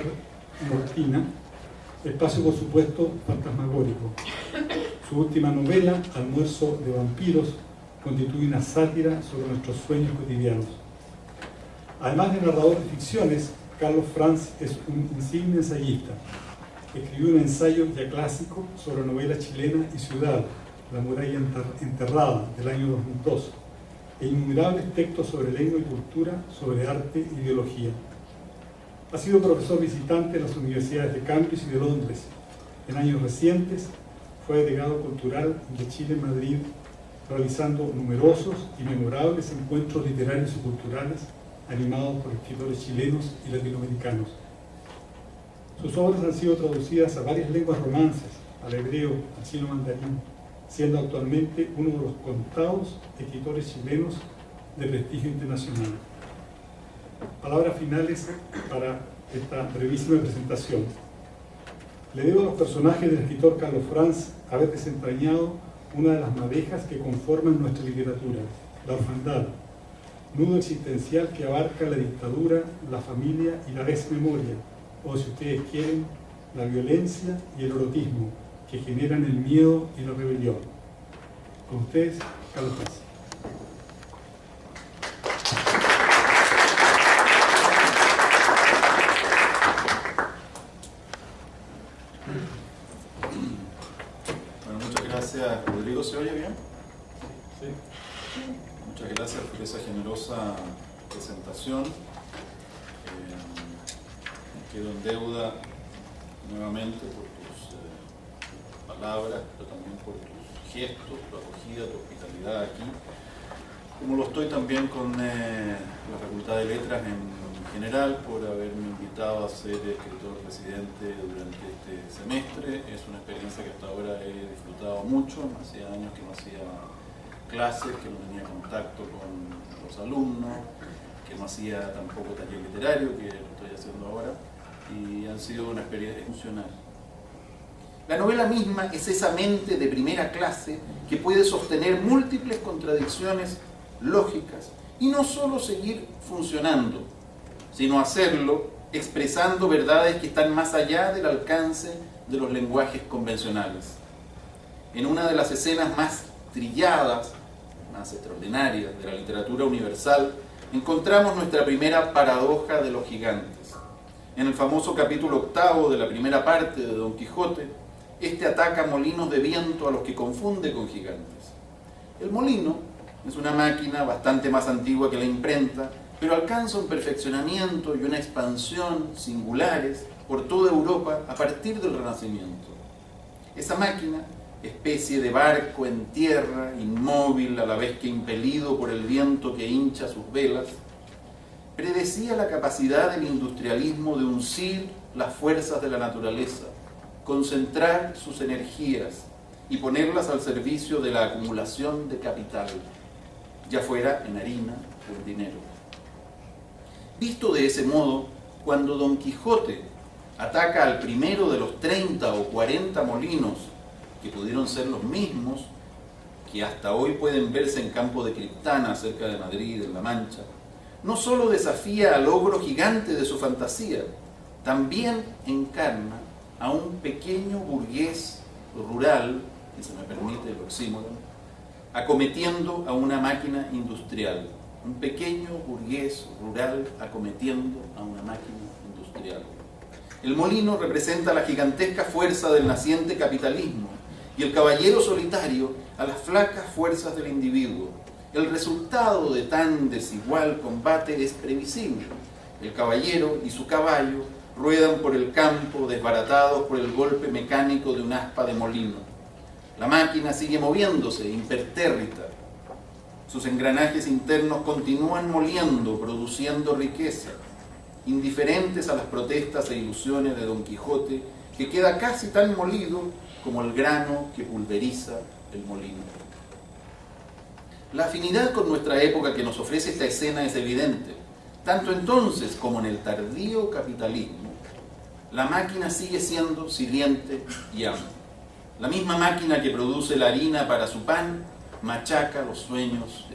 nortina, espacio por supuesto fantasmagórico. Su última novela, Almuerzo de vampiros, constituye una sátira sobre nuestros sueños cotidianos. Además de narrador de ficciones, Carlos Franz es un insigne ensayista. Escribió un ensayo ya clásico sobre novela chilena y ciudad, La muralla enterrada, del año 2002, e innumerables textos sobre lengua y cultura, sobre arte e ideología. Ha sido profesor visitante en las universidades de Cambridge y de Londres. En años recientes fue delegado cultural de Chile en Madrid, realizando numerosos y memorables encuentros literarios y culturales animados por escritores chilenos y latinoamericanos. Sus obras han sido traducidas a varias lenguas romances, al hebreo, al chino mandarín, siendo actualmente uno de los contados escritores chilenos de prestigio internacional. Palabras finales para esta brevísima presentación. Le debo a los personajes del escritor Carlos Franz haber desentrañado una de las madejas que conforman nuestra literatura, la orfandad, nudo existencial que abarca la dictadura, la familia y la desmemoria, o si ustedes quieren, la violencia y el erotismo, que generan el miedo y la rebelión. Con ustedes, Carlos Franz. Bueno, muchas gracias, Rodrigo. ¿Se oye bien? Sí. Muchas gracias por esa generosa presentación. Me quedo en deuda nuevamente por tus palabras, pero también por tus gestos, tu acogida, tu hospitalidad aquí. Como lo estoy también con la Facultad de Letras en general, por haberme invitado a ser escritor residente durante este semestre. Es una experiencia que hasta ahora he disfrutado mucho. Hacía años que no hacía clases, que no tenía contacto con los alumnos, que no hacía tampoco taller literario, que lo estoy haciendo ahora, y han sido una experiencia funcional. La novela misma es esa mente de primera clase que puede sostener múltiples contradicciones lógicas y no solo seguir funcionando, sino hacerlo expresando verdades que están más allá del alcance de los lenguajes convencionales. En una de las escenas más trilladas, más extraordinarias de la literatura universal, encontramos nuestra primera paradoja de los gigantes. En el famoso capítulo 8 de la primera parte de Don Quijote, este ataca molinos de viento a los que confunde con gigantes. El molino es una máquina bastante más antigua que la imprenta, pero alcanza un perfeccionamiento y una expansión singulares por toda Europa a partir del Renacimiento. Esa máquina, especie de barco en tierra, inmóvil a la vez que impelido por el viento que hincha sus velas, predecía la capacidad del industrialismo de uncir las fuerzas de la naturaleza, concentrar sus energías y ponerlas al servicio de la acumulación de capital, ya fuera en harina o en dinero. Visto de ese modo, cuando Don Quijote ataca al primero de los 30 o 40 molinos, que pudieron ser los mismos, que hasta hoy pueden verse en Campo de Criptana, cerca de Madrid, en La Mancha, no solo desafía al ogro gigante de su fantasía, también encarna a un pequeño burgués rural, si se me permite el oxímoron, acometiendo a una máquina industrial. Un pequeño burgués rural acometiendo a una máquina industrial. El molino representa la gigantesca fuerza del naciente capitalismo y el caballero solitario a las flacas fuerzas del individuo. El resultado de tan desigual combate es previsible. El caballero y su caballo ruedan por el campo desbaratados por el golpe mecánico de un aspa de molino. La máquina sigue moviéndose, impertérrita. Sus engranajes internos continúan moliendo, produciendo riqueza, indiferentes a las protestas e ilusiones de Don Quijote, que queda casi tan molido como el grano que pulveriza el molino. La afinidad con nuestra época que nos ofrece esta escena es evidente. Tanto entonces como en el tardío capitalismo, la máquina sigue siendo sirviente y amo. La misma máquina que produce la harina para su pan, machaca los sueños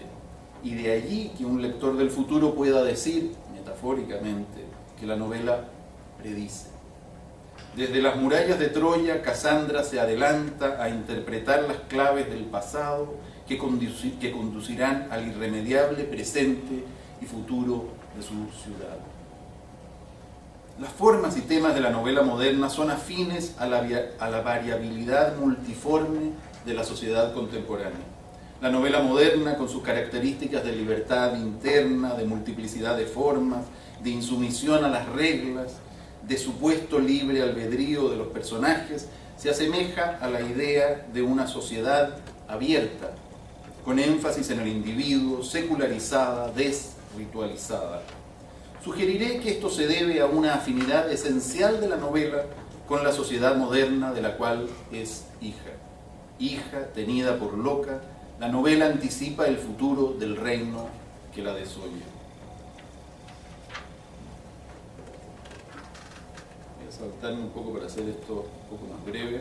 y de allí que un lector del futuro pueda decir, metafóricamente, que la novela predice. Desde las murallas de Troya, Casandra se adelanta a interpretar las claves del pasado que conducirán al irremediable presente y futuro de su ciudad. Las formas y temas de la novela moderna son afines a la variabilidad multiforme de la sociedad contemporánea. La novela moderna, con sus características de libertad interna, de multiplicidad de formas, de insumisión a las reglas, de supuesto libre albedrío de los personajes, se asemeja a la idea de una sociedad abierta, con énfasis en el individuo, secularizada, desritualizada. Sugeriré que esto se debe a una afinidad esencial de la novela con la sociedad moderna de la cual es hija. Hija, tenida por loca, la novela anticipa el futuro del reino que la desoye. Voy a saltarme un poco para hacer esto un poco más breve.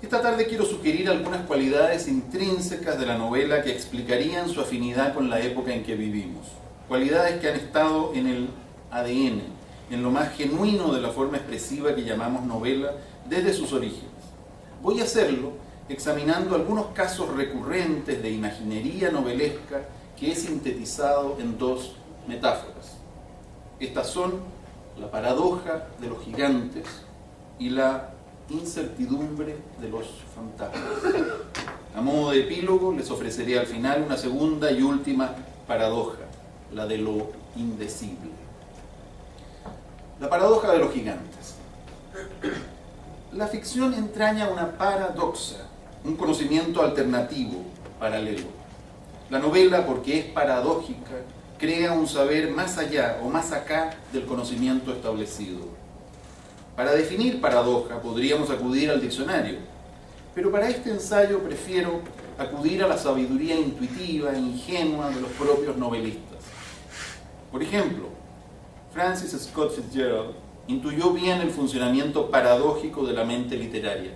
Esta tarde quiero sugerir algunas cualidades intrínsecas de la novela que explicarían su afinidad con la época en que vivimos. Cualidades que han estado en el ADN, en lo más genuino de la forma expresiva que llamamos novela desde sus orígenes. Voy a hacerlo examinando algunos casos recurrentes de imaginería novelesca que he sintetizado en dos metáforas. Estas son la paradoja de los gigantes y la incertidumbre de los fantasmas. A modo de epílogo les ofreceré al final una segunda y última paradoja, la de lo indecible. La paradoja de los gigantes. La ficción entraña una paradoxa, un conocimiento alternativo, paralelo. La novela, porque es paradójica, crea un saber más allá o más acá del conocimiento establecido. Para definir paradoja podríamos acudir al diccionario, pero para este ensayo prefiero acudir a la sabiduría intuitiva e ingenua de los propios novelistas. Por ejemplo, Francis Scott Fitzgerald intuyó bien el funcionamiento paradójico de la mente literaria.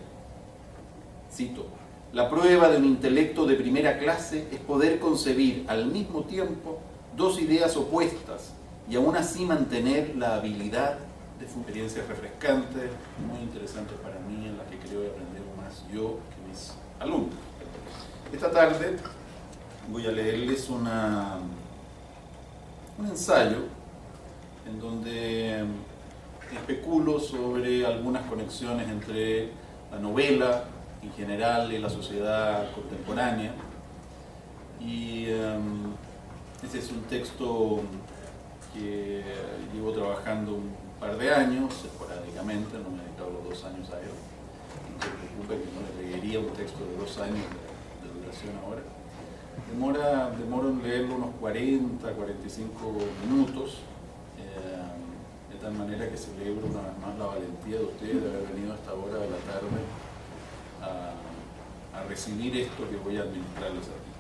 Cito: la prueba de un intelecto de primera clase es poder concebir al mismo tiempo dos ideas opuestas y aún así mantener la habilidad de su experiencia refrescante, muy interesante para mí, en la que creo aprender más yo que mis alumnos. Esta tarde voy a leerles un ensayo en donde especulo sobre algunas conexiones entre la novela en general y la sociedad contemporánea y Este es un texto que llevo trabajando un par de años, esporádicamente, no me he dedicado los 2 años a él. No se preocupe que no le leería un texto de 2 años de duración ahora. Demoro en leerlo unos 40, 45 minutos, de tal manera que celebro una vez más la valentía de ustedes de haber venido a esta hora de la tarde a recibir esto que voy a administrarles aquí.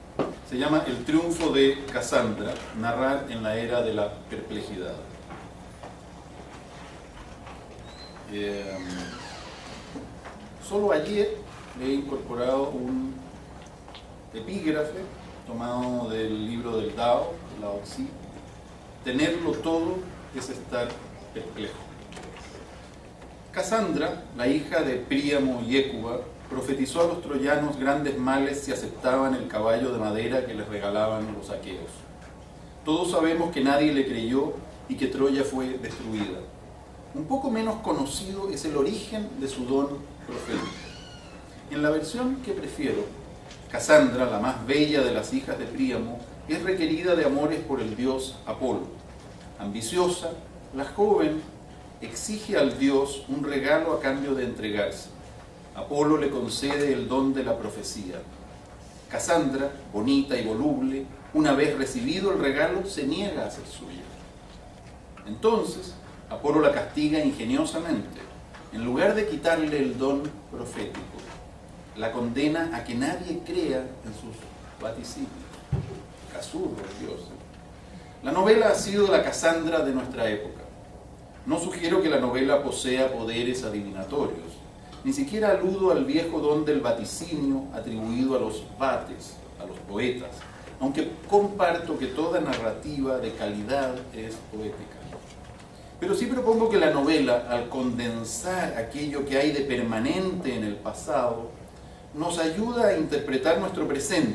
Se llama El triunfo de Casandra, narrar en la era de la perplejidad. Solo ayer he incorporado un epígrafe tomado del libro del Dao, Lao Tzu. Tenerlo todo es estar perplejo. Casandra, la hija de Príamo y Hécuba, profetizó a los troyanos grandes males si aceptaban el caballo de madera que les regalaban los aqueos. Todos sabemos que nadie le creyó y que Troya fue destruida. Un poco menos conocido es el origen de su don profético. En la versión que prefiero, Casandra, la más bella de las hijas de Príamo, es requerida de amores por el dios Apolo. Ambiciosa, la joven exige al dios un regalo a cambio de entregarse. Apolo le concede el don de la profecía. Casandra, bonita y voluble, una vez recibido el regalo, se niega a ser suya. Entonces, Apolo la castiga ingeniosamente. En lugar de quitarle el don profético, la condena a que nadie crea en sus vaticinios. Casudo, Dios. La novela ha sido la Casandra de nuestra época. No sugiero que la novela posea poderes adivinatorios. Ni siquiera aludo al viejo don del vaticinio atribuido a los vates, a los poetas, aunque comparto que toda narrativa de calidad es poética. Pero sí propongo que la novela, al condensar aquello que hay de permanente en el pasado, nos ayuda a interpretar nuestro presente